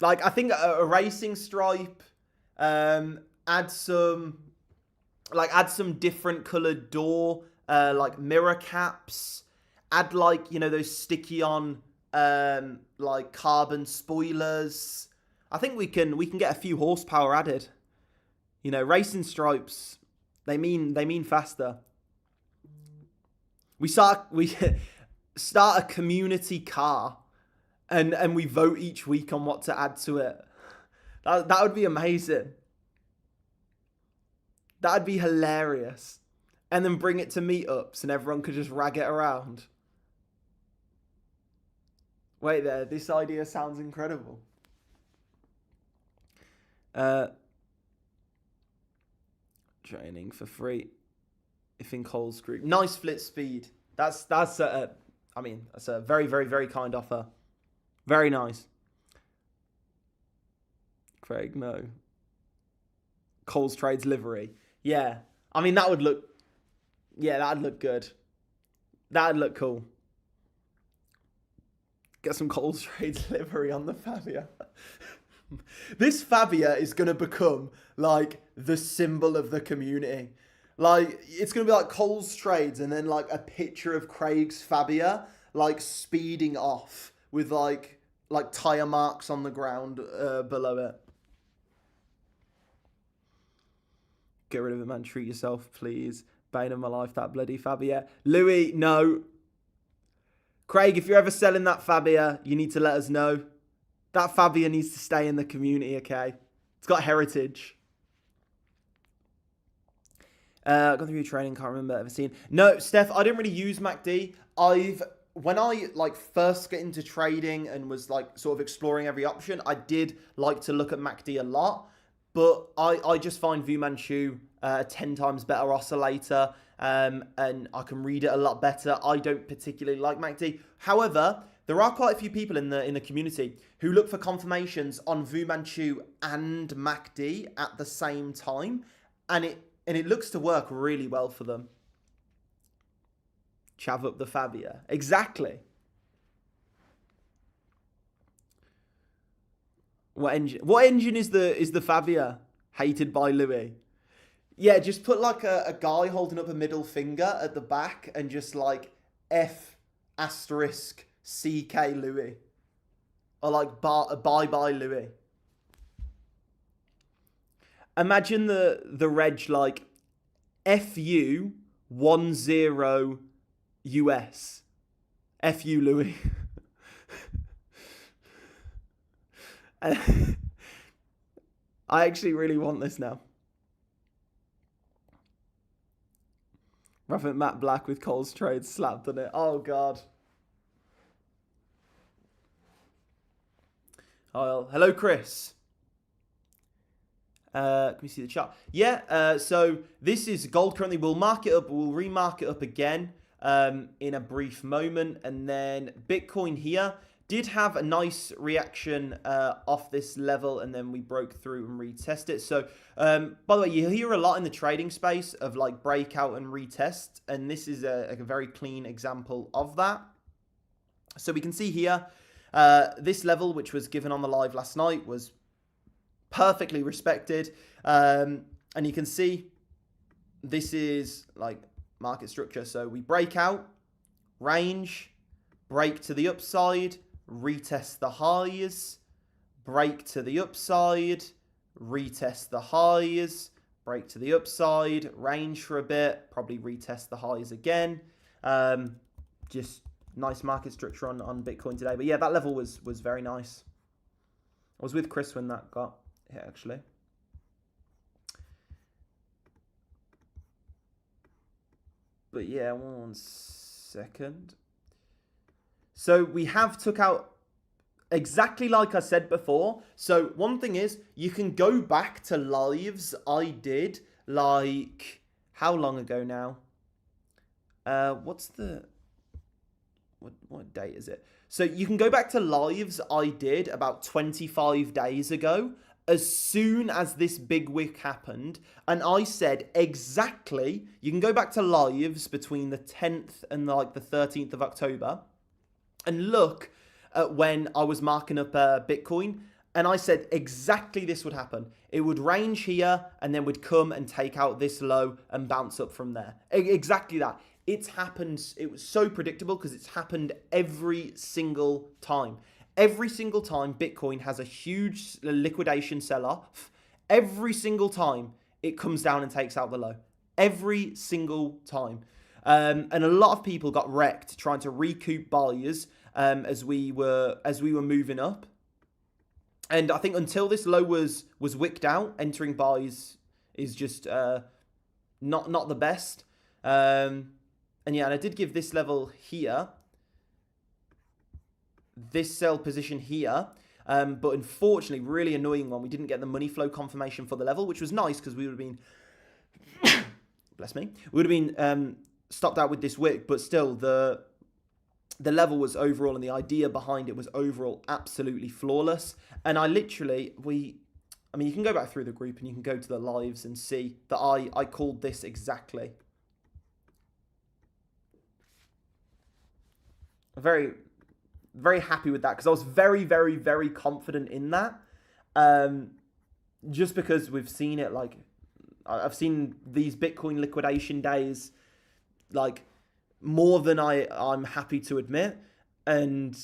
Like, I think a racing stripe. Add some different coloured door, like mirror caps. Add like, you know, those sticky on like carbon spoilers. I think we can get a few horsepower added. You know, racing stripes, they mean faster. We start a community car, and we vote each week on what to add to it. That would be amazing. That'd be hilarious. And then bring it to meetups, and everyone could just rag it around. Wait there, this idea sounds incredible. Training for free. If in Coles group. Nice flit speed. That's a very, very, very kind offer. Very nice. Craig, no. ColezTrades livery. Yeah. I mean, that'd look good. That'd look cool. Get some ColezTrades livery on the Fabia. This Fabia is going to become like the symbol of the community. Like, it's going to be like ColezTrades and then like a picture of Craig's Fabia like speeding off with like tyre marks on the ground below it. Get rid of it, man. Treat yourself, please. Bane of my life, that bloody Fabia. Louis, no. Craig, if you're ever selling that Fabia, you need to let us know. That Fabia needs to stay in the community, okay? It's got heritage. Gone through your training, can't remember ever seen. No, Steph, I didn't really use MACD. When I like first get into trading and was like sort of exploring every option, I did like to look at MACD a lot. But I just find Fu Manchu a 10 times better oscillator, and I can read it a lot better. I don't particularly like MACD. However, there are quite a few people in the community who look for confirmations on Fu Manchu and MACD at the same time, and it looks to work really well for them. Chav up the Fabia. Exactly. What engine is the Fabia? Hated by Louis. Yeah, just put like a guy holding up a middle finger at the back and just like F asterisk CK Louis. Or like bye bye Louis. Imagine the reg like FU 10 US. FU Louis. I actually really want this now. Raffin Matt Black with ColezTrades slapped on it. Oh, God. Hello, Chris. Can we see the chart? Yeah, so this is gold currently. We'll mark it up. We'll remark it up again in a brief moment. And then Bitcoin here did have a nice reaction off this level, and then we broke through and retest it. So, by the way, you hear a lot in the trading space of like breakout and retest, and this is a very clean example of that. So we can see here, this level, which was given on the live last night, was perfectly respected, and you can see this is like market structure. So we break out, range, break to the upside, retest the highs, break to the upside, retest the highs, break to the upside, range for a bit, probably retest the highs again. Just nice market structure on Bitcoin today. But yeah, that level was very nice. I was with Chris when that got hit, actually. But yeah, 1 second. So we have took out exactly like I said before. So one thing is, you can go back to lives I did like, how long ago now? What's the, what date is it? So you can go back to lives I did about 25 days ago, as soon as this big wick happened, and I said exactly, you can go back to lives between the 10th and like the 13th of October, and look at when I was marking up Bitcoin, and I said exactly this would happen. It would range here, and then would come and take out this low and bounce up from there. Exactly that. It's happened. It was so predictable because it's happened every single time. Every single time Bitcoin has a huge liquidation sell-off, every single time it comes down and takes out the low. Every single time. And a lot of people got wrecked trying to recoup buyers as we were moving up. And I think until this low was wicked out, entering buys is just not the best. And yeah, and I did give this level here, this sell position here, but unfortunately, really annoying one. We didn't get the money flow confirmation for the level, which was nice because we would have been, bless me, we would have been stopped out with this wick, but still the level was overall, and the idea behind it was overall absolutely flawless. And I literally, I mean, you can go back through the group and you can go to the lives and see that I called this exactly. Very, very happy with that because I was very, very, very confident in that. Just because we've seen it, like, I've seen these Bitcoin liquidation days, like, more than I'm happy to admit, and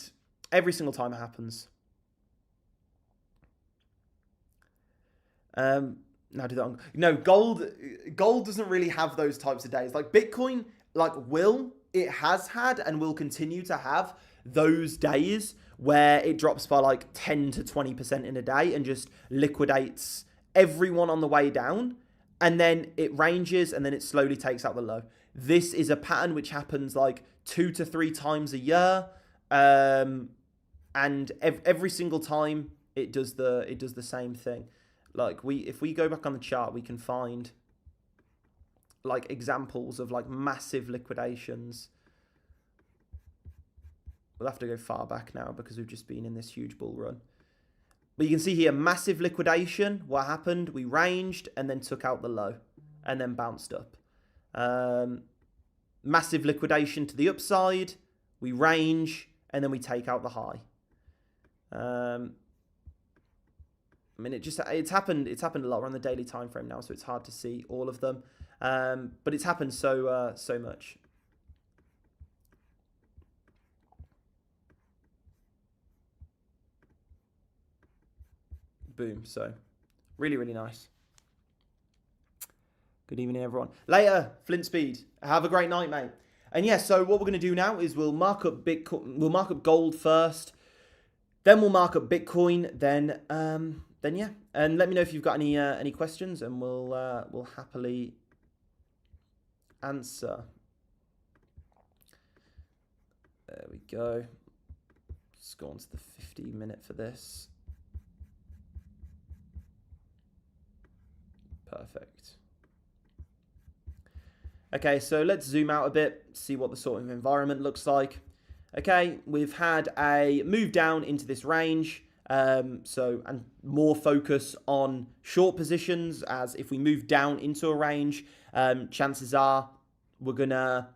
every single time it happens. Now do that on, no, gold doesn't really have those types of days. Like Bitcoin, like it has had and will continue to have those days where it drops by like 10 to 20% in a day and just liquidates everyone on the way down, and then it ranges and then it slowly takes out the low. This is a pattern which happens like 2 to 3 times a year, and every single time it does the same thing. Like if we go back on the chart, we can find like examples of like massive liquidations. We'll have to go far back now because we've just been in this huge bull run. But you can see here, massive liquidation. What happened? We ranged and then took out the low and then bounced up. Massive liquidation to the upside. We range and then we take out the high. I mean, it's happened a lot. We're on the daily time frame now, so it's hard to see all of them. But it's happened so much. Boom. So really, really nice. Good evening, everyone. Later, Flint Speed. Have a great night, mate. And yeah, so what we're going to do now is we'll mark up Bitcoin. We'll mark up gold first. Then we'll mark up Bitcoin. Then yeah. And let me know if you've got any questions, and we'll happily answer. There we go. Let's go on to the 50-minute for this. Perfect. Okay, so let's zoom out a bit, see what the sort of environment looks like. Okay, we've had a move down into this range. And more focus on short positions, as if we move down into a range, chances are we're going to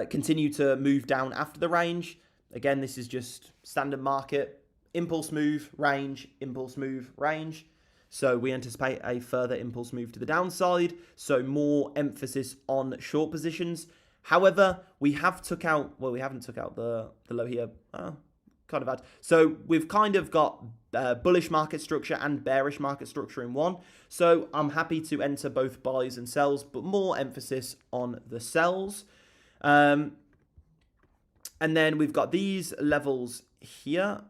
continue to move down after the range. Again, this is just standard market. Impulse move, range, impulse move, range. So we anticipate a further impulse move to the downside. So more emphasis on short positions. However, we haven't took out the low here. Kind of bad. So we've kind of got bullish market structure and bearish market structure in one. So I'm happy to enter both buys and sells, but more emphasis on the sells. And then we've got these levels here,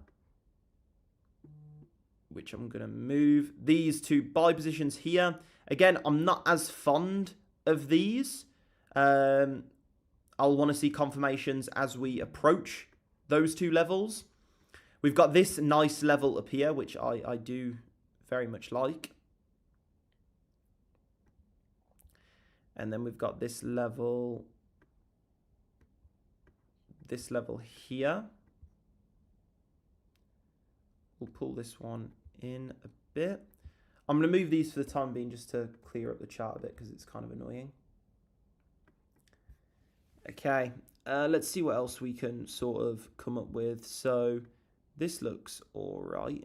which I'm going to move. These two buy positions here. Again, I'm not as fond of these. I'll want to see confirmations as we approach those two levels. We've got this nice level up here, which I do very much like. And then we've got this level here. We'll pull this one in a bit. I'm going to move these for the time being just to clear up the chart a bit because it's kind of annoying. Okay, let's see what else we can sort of come up with. So this looks all right.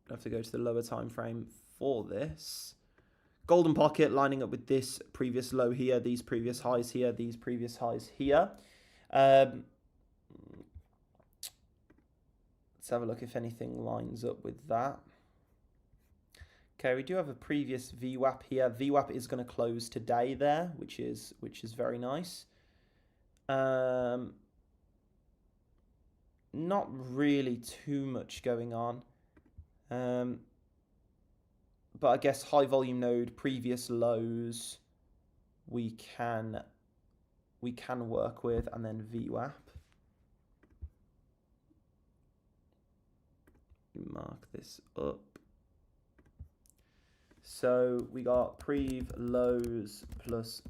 I have to go to the lower time frame for this. Golden pocket lining up with this previous low here, these previous highs here, these previous highs here. Let's have a look if anything lines up with that. Okay, we do have a previous VWAP here. VWAP is going to close today there, which is very nice. Not really too much going on. But I guess high volume node, previous lows, we can work with, and then VWAP. Mark this up. So we got prev lows plus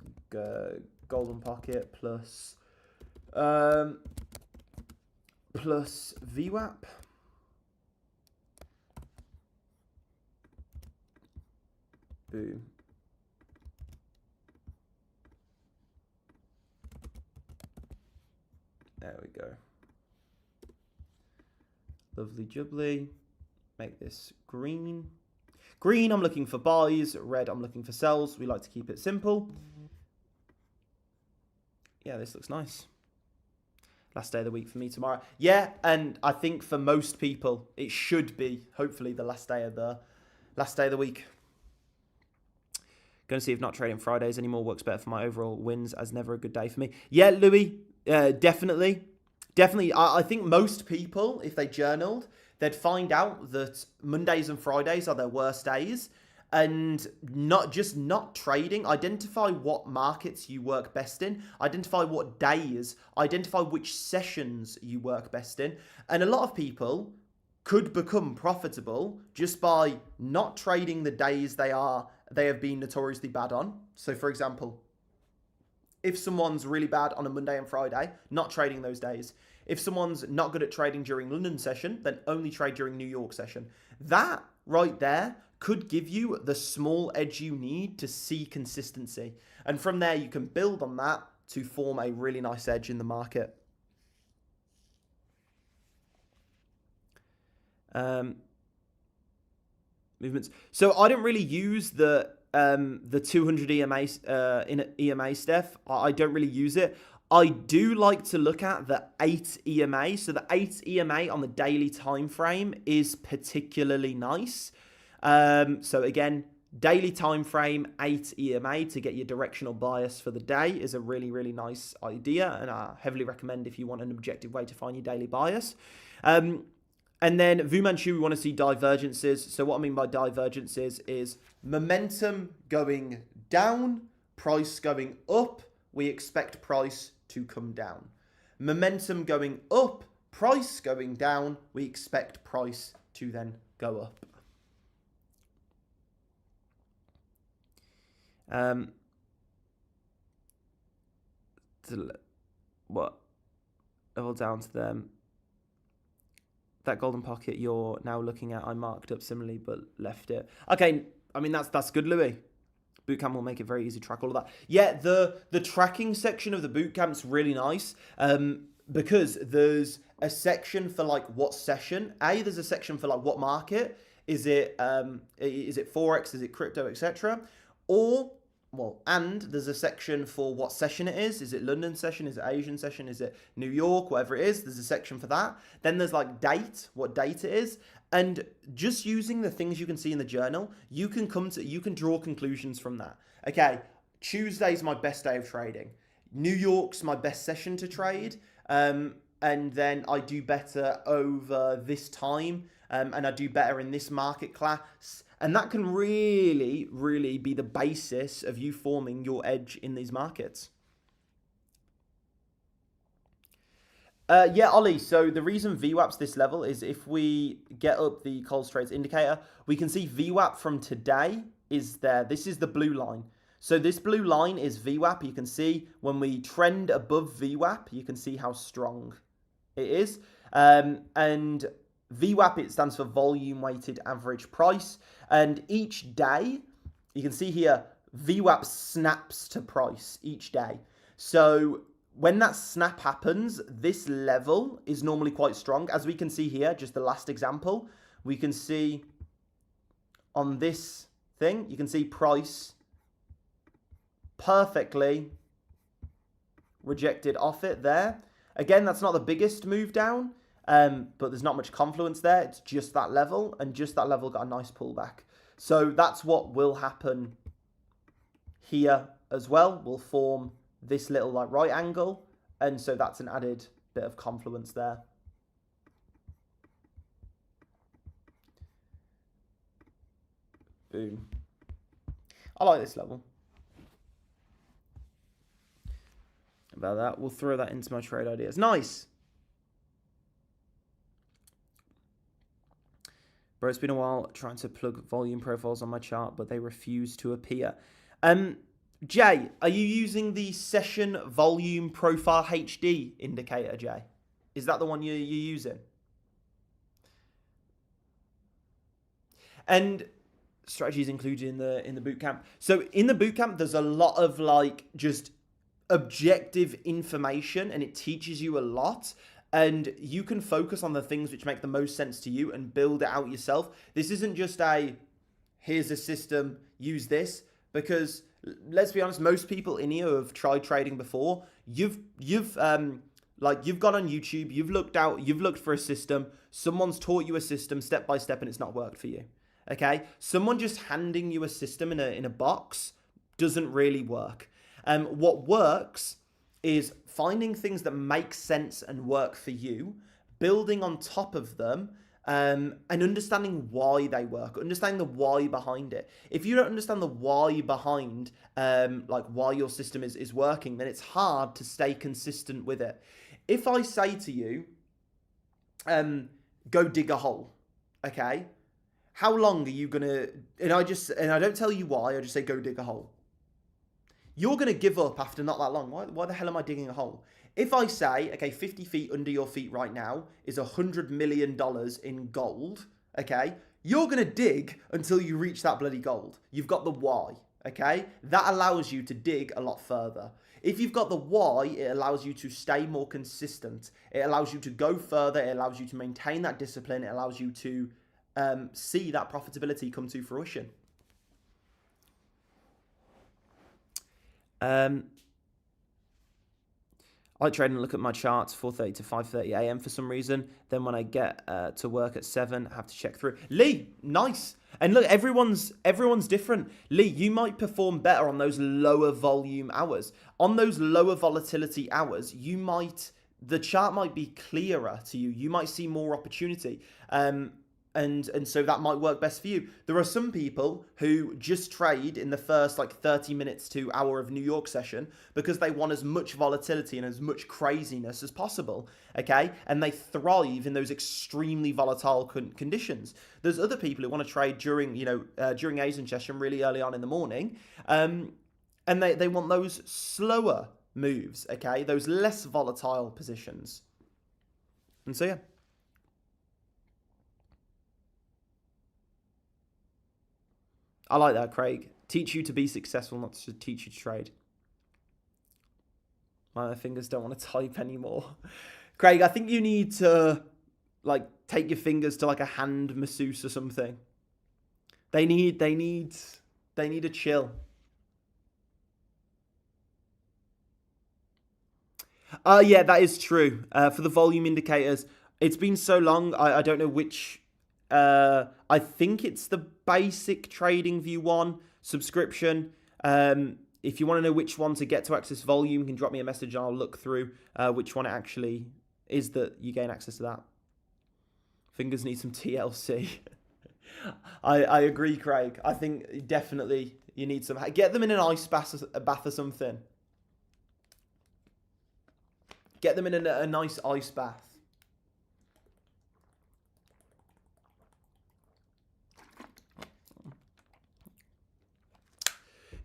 golden pocket plus VWAP. Boom. There we go. Lovely jubbly. Make this green. Green, I'm looking for buys. Red, I'm looking for sells. We like to keep it simple. Yeah, this looks nice. Last day of the week for me tomorrow. Yeah, and I think for most people, it should be hopefully the last day of the week. Going to see if not trading Fridays anymore works better for my overall wins, as never a good day for me. Yeah, Louis, definitely. I think most people, if they journaled, they'd find out that Mondays and Fridays are their worst days, and not trading. Identify what markets you work best in. Identify what days. Identify which sessions you work best in. And a lot of people could become profitable just by not trading the days they have been notoriously bad on. So, for example, if someone's really bad on a Monday and Friday, not trading those days. If someone's not good at trading during London session, then only trade during New York session. That right there could give you the small edge you need to see consistency. And from there, you can build on that to form a really nice edge in the market. Movements. So I don't really use the 200 EMA in EMA stuff. I don't really use it. I do like to look at the 8 EMA. So the 8 EMA on the daily time frame is particularly nice. So again, daily time frame 8 EMA to get your directional bias for the day is a really, really nice idea, and I heavily recommend if you want an objective way to find your daily bias. And then Fu Manchu, we want to see divergences. So what I mean by divergences is momentum going down, price going up. We expect price to come down. Momentum going up, price going down, we expect price to then go up. What? Level down to them. That golden pocket you're now looking at, I marked up similarly, but left it. Okay, I mean, that's good, Louis. Bootcamp will make it very easy to track all of that. Yeah, the tracking section of the bootcamp's really nice because there's a section for like what session. There's a section for like what market. Is it Forex? Is it crypto, etc.? And there's a section for what session it is. Is it London session? Is it Asian session? Is it New York? Whatever it is, there's a section for that. Then there's like date, what date it is. And just using the things you can see in the journal, you can draw conclusions from that. Okay, Tuesday's my best day of trading. New York's my best session to trade. And then I do better over this time. And I do better in this market class. And that can really, really be the basis of you forming your edge in these markets. Yeah, Ollie, so the reason VWAP's this level is if we get up the ColezTrades indicator, we can see VWAP from today is there. This is the blue line. So this blue line is VWAP. You can see when we trend above VWAP, you can see how strong it is. And VWAP, it stands for volume weighted average price. And each day, you can see here, VWAP snaps to price each day. So when that snap happens, this level is normally quite strong. As we can see here, just the last example, we can see on this thing, you can see price perfectly rejected off it there. Again, that's not the biggest move down. But there's not much confluence there. It's just that level, and just that level got a nice pullback. So that's what will happen here as well. We'll form this little like right angle, and so that's an added bit of confluence there. Boom. I like this level. About that, we'll throw that into my trade ideas. Nice. Bro, it's been a while trying to plug volume profiles on my chart, but they refuse to appear. Jay, are you using the session volume profile HD indicator, Jay? Is that the one you're using? And strategies included in the bootcamp. So in the bootcamp, there's a lot of like just objective information, and it teaches you a lot. And you can focus on the things which make the most sense to you and build it out yourself. This isn't just here's a system, use this. Because let's be honest, most people in here who have tried trading before, you've gone on YouTube, you've looked for a system, someone's taught you a system step by step, and it's not worked for you. Okay? Someone just handing you a system in a box doesn't really work. What works is finding things that make sense and work for you, building on top of them, and understanding why they work, understanding the why behind it. If you don't understand the why behind, like why your system is working, then it's hard to stay consistent with it. If I say to you, go dig a hole, okay? How long are you gonna, and I don't tell you why, I just say go dig a hole. You're going to give up after not that long. Why the hell am I digging a hole? If I say, okay, 50 feet under your feet right now is $100 million in gold, okay, you're going to dig until you reach that bloody gold. You've got the why, okay? That allows you to dig a lot further. If you've got the why, it allows you to stay more consistent. It allows you to go further. It allows you to maintain that discipline. It allows you to see that profitability come to fruition. I trade and look at my charts 4:30 to 5:30 a.m. for some reason. Then when I get to work at 7, I have to check through. Lee, nice. And look, everyone's different. Lee, you might perform better on those lower volume hours. On those lower volatility hours, the chart might be clearer to you. You might see more opportunity. And And so that might work best for you. There are some people who just trade in the first like 30 minutes to hour of New York session because they want as much volatility and as much craziness as possible, okay? And they thrive in those extremely volatile conditions. There's other people who want to trade during, during Asian session really early on in the morning, and they want those slower moves, okay? Those less volatile positions. And so, yeah. I like that, Craig. Teach you to be successful, not to teach you to trade. My fingers don't want to type anymore. Craig, I think you need to, like, take your fingers to, like, a hand masseuse or something. They need a chill. Yeah, that is true. For the volume indicators, it's been so long, I don't know which... I think it's the basic Trading View one subscription. If you want to know which one to get to access volume, you can drop me a message and I'll look through which one it actually is that you gain access to that. Fingers need some TLC. I agree, Craig. I think definitely you need some. Get them in an ice bath or something. Get them in a nice ice bath.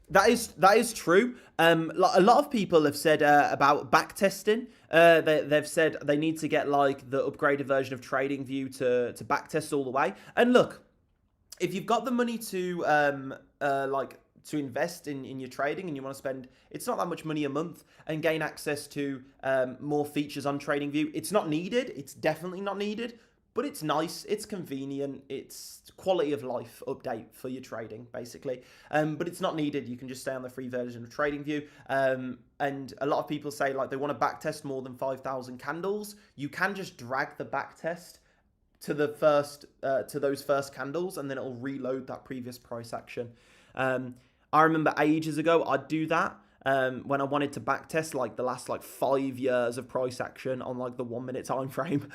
That is true. A lot of people have said about backtesting. They've said they need to get like the upgraded version of TradingView to backtest all the way. And look, if you've got the money to to invest in your trading and you want to spend, it's not that much money a month and gain access to more features on TradingView. It's not needed. It's definitely not needed. But it's nice, it's convenient, it's quality of life update for your trading, basically. But it's not needed. You can just stay on the free version of TradingView. And a lot of people say like they want to backtest more than 5,000 candles. You can just drag the backtest to the first to those first candles, and then it'll reload that previous price action. I remember ages ago I'd do that. When I wanted to backtest like the last 5 years of price action on like the 1 minute time frame,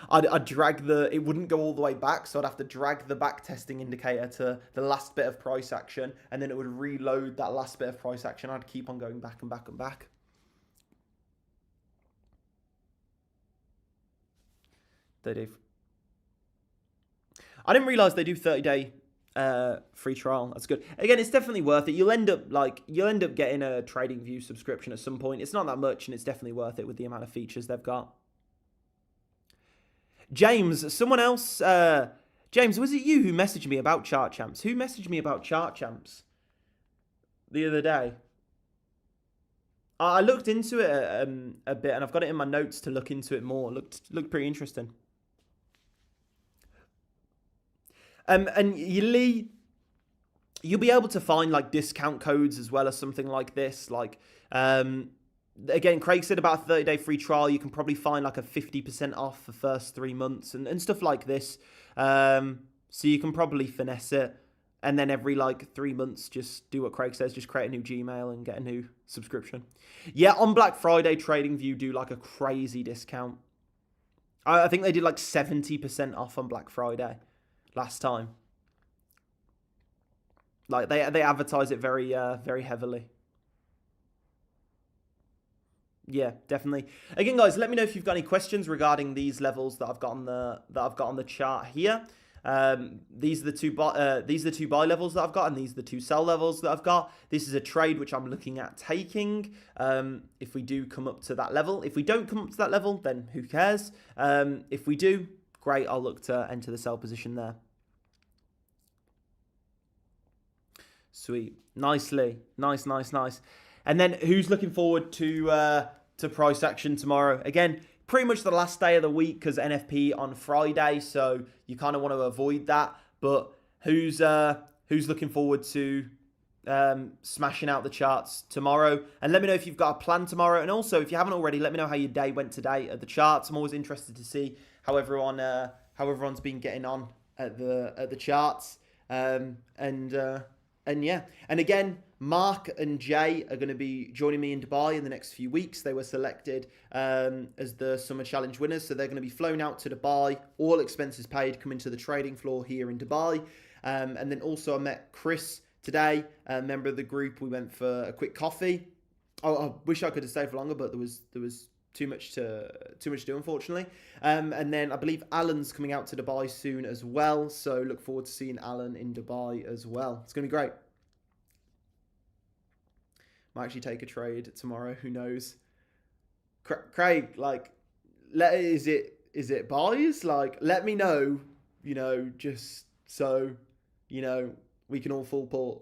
I'd drag it wouldn't go all the way back, so I'd have to drag the backtesting indicator to the last bit of price action, and then it would reload that last bit of price action. I'd keep on going back and back and back. They do. I didn't realize they do 30-day free trial. That's good. Again, it's definitely worth it. You'll end up getting a TradingView subscription at some point. It's not that much, and it's definitely worth it with the amount of features they've got. James, someone else. James, was it you who messaged me about Chart Champs? Who messaged me about Chart Champs the other day? I looked into it a bit, and I've got it in my notes to look into it more. Looked pretty interesting. And Lee, you'll be able to find like discount codes as well as something like this. Like, again, Craig said about a 30-day free trial. You can probably find like a 50% off for first 3 months and stuff like this. So you can probably finesse it. And then every 3 months, just do what Craig says. Just create a new Gmail and get a new subscription. Yeah, on Black Friday, TradingView do like a crazy discount. I think they did like 70% off on Black Friday last time. Like they advertise it very very heavily. Yeah, definitely. Again, guys, let me know if you've got any questions regarding these levels that I've got on the chart here. These are the two buy levels that I've got, and these are the two sell levels that I've got. This is a trade which I'm looking at taking. If we do come up to that level, if we don't come up to that level, then who cares? If we do, great. I'll look to enter the sell position there. Sweet, nicely, nice. And then who's looking forward to price action tomorrow? Again, pretty much the last day of the week because NFP on Friday, so you kind of want to avoid that. But who's looking forward to smashing out the charts tomorrow? And let me know if you've got a plan tomorrow. And also, if you haven't already, let me know how your day went today at the charts. I'm always interested to see how everyone's been getting on at the charts. And yeah, and again, Mark and Jay are going to be joining me in Dubai in the next few weeks. They were selected as the Summer Challenge winners, so they're going to be flown out to Dubai, all expenses paid, coming to the trading floor here in Dubai. And then also I met Chris today, a member of the group. We went for a quick coffee. I wish I could have stayed for longer, but there was too much to do, unfortunately. And then I believe Alan's coming out to Dubai soon as well, so look forward to seeing Alan in Dubai as well. It's going to be great. Might actually take a trade tomorrow. Who knows? Craig, like, is it buys? Like, let me know. Just so we can all full port.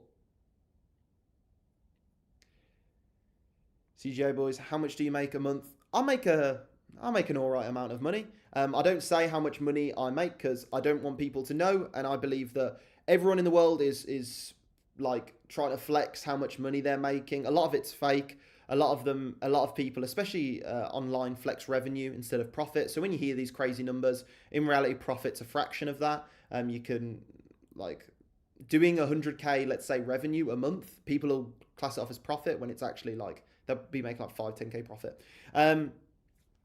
CJ boys, how much do you make a month? I make an all right amount of money. I don't say how much money I make because I don't want people to know, and I believe that everyone in the world is like trying to flex how much money they're making. A lot of it's fake. A lot of people, especially online, flex revenue instead of profit. So when you hear these crazy numbers, in reality, profit's a fraction of that. You can, like, doing 100K, let's say, revenue a month, people will class it off as profit when it's actually like they'll be making like 5-10K profit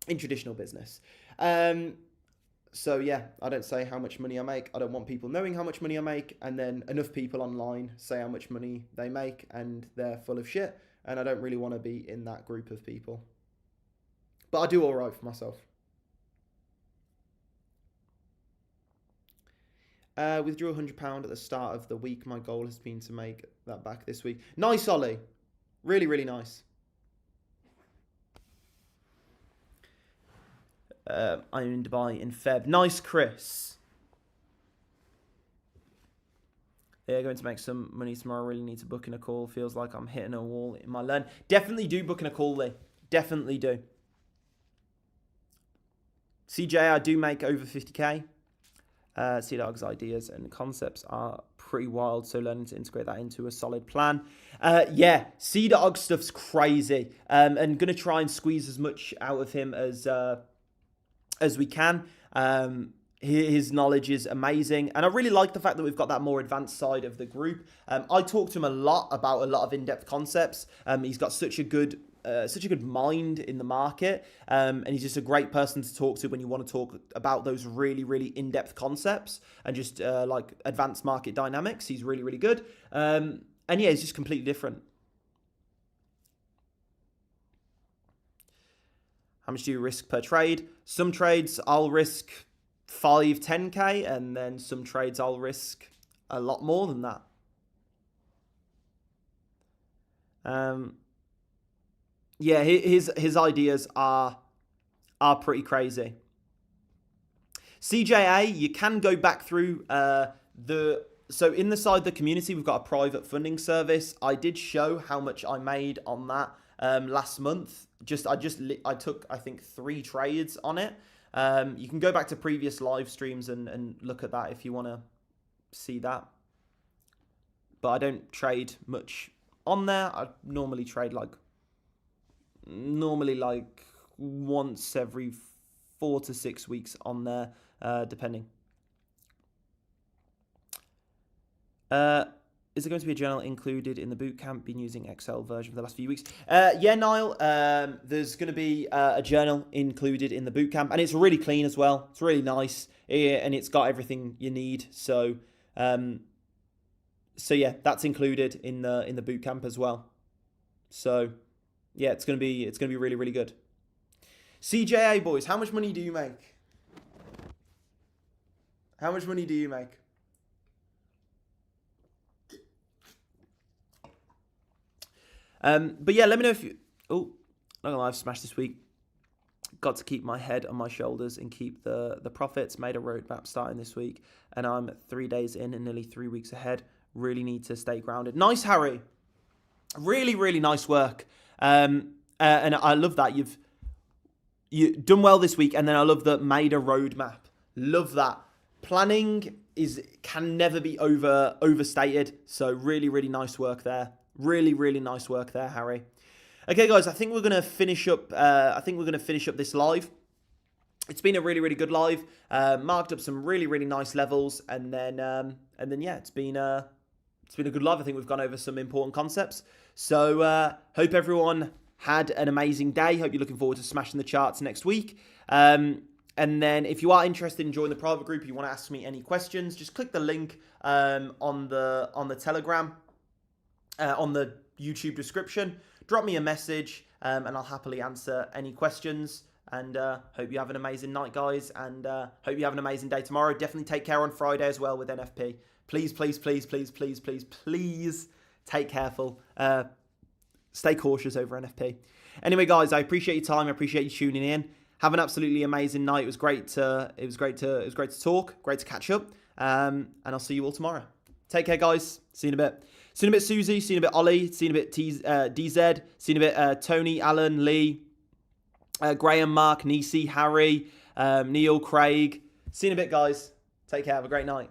in traditional business. So yeah, I don't say how much money I make. I don't want people knowing how much money I make, and then enough people online say how much money they make and they're full of shit, and I don't really want to be in that group of people. But I do all right for myself. Withdrew £100 at the start of the week. My goal has been to make that back this week. Nice, Ollie. Really, really nice. I'm in Dubai in Feb. Nice, Chris. They're going to make some money tomorrow. Really need to book in a call. Feels like I'm hitting a wall in my learn. Definitely do book in a call, Lee. Definitely do. CJ, I do make over 50K. C-Dog's ideas and concepts are pretty wild, so learning to integrate that into a solid plan. Yeah, C-Dog stuff's crazy. And going to try and squeeze as much out of him as we can. His knowledge is amazing, and I really like the fact that we've got that more advanced side of the group. I talk to him a lot about a lot of in-depth concepts. He's got such a good mind in the market, and he's just a great person to talk to when you want to talk about those really, really in-depth concepts and just like advanced market dynamics. He's really, really good, and yeah, he's just completely different. How much do you risk per trade? Some trades I'll risk 5-10K, and then some trades I'll risk a lot more than that. Yeah, his ideas are pretty crazy. CJA, you can go back through so in the community, we've got a private funding service. I did show how much I made on that last month. I took, I think, 3 trades on it. You can go back to previous live streams and look at that if you want to see that. But I don't trade much on there. I normally trade like once every 4 to 6 weeks on there, depending. Is there going to be a journal included in the bootcamp? Been using Excel version for the last few weeks. Yeah, Niall, there's going to be a journal included in the bootcamp, and it's really clean as well. It's really nice, and it's got everything you need. So yeah, that's included in the bootcamp as well. So yeah, it's gonna be really, really good. CJA boys, how much money do you make? How much money do you make? But yeah, let me know if you... Oh, not gonna lie, I've smashed this week. Got to keep my head on my shoulders and keep the profits. Made a roadmap starting this week, and I'm 3 days in and nearly 3 weeks ahead. Really need to stay grounded. Nice, Harry. Really, really nice work. And I love that you've done well this week. And then I love that made a roadmap. Love that. Planning can never be overstated. So really, really nice work there. Really, really nice work there, Harry. Okay, guys, I think we're gonna finish up. This live. It's been a really, really good live. Marked up some really, really nice levels, and then yeah, it's been it's been a good live. I think we've gone over some important concepts. So hope everyone had an amazing day. Hope you're looking forward to smashing the charts next week. And then if you are interested in joining the private group, you want to ask me any questions, just click the link on the Telegram, on the YouTube description. Drop me a message and I'll happily answer any questions. And hope you have an amazing night, guys. And hope you have an amazing day tomorrow. Definitely take care on Friday as well with NFP. Please, please, please, please, please, please, please take careful. Stay cautious over NFP. Anyway, guys, I appreciate your time. I appreciate you tuning in. Have an absolutely amazing night. It was great to talk. Great to catch up. And I'll see you all tomorrow. Take care, guys. See you in a bit. See you in a bit, Susie. See you in a bit, Ollie. See you in a bit, DZ. See you in a bit, Tony, Alan, Lee, Graham, Mark, Nisi, Harry, Neil, Craig. See you in a bit, guys. Take care. Have a great night.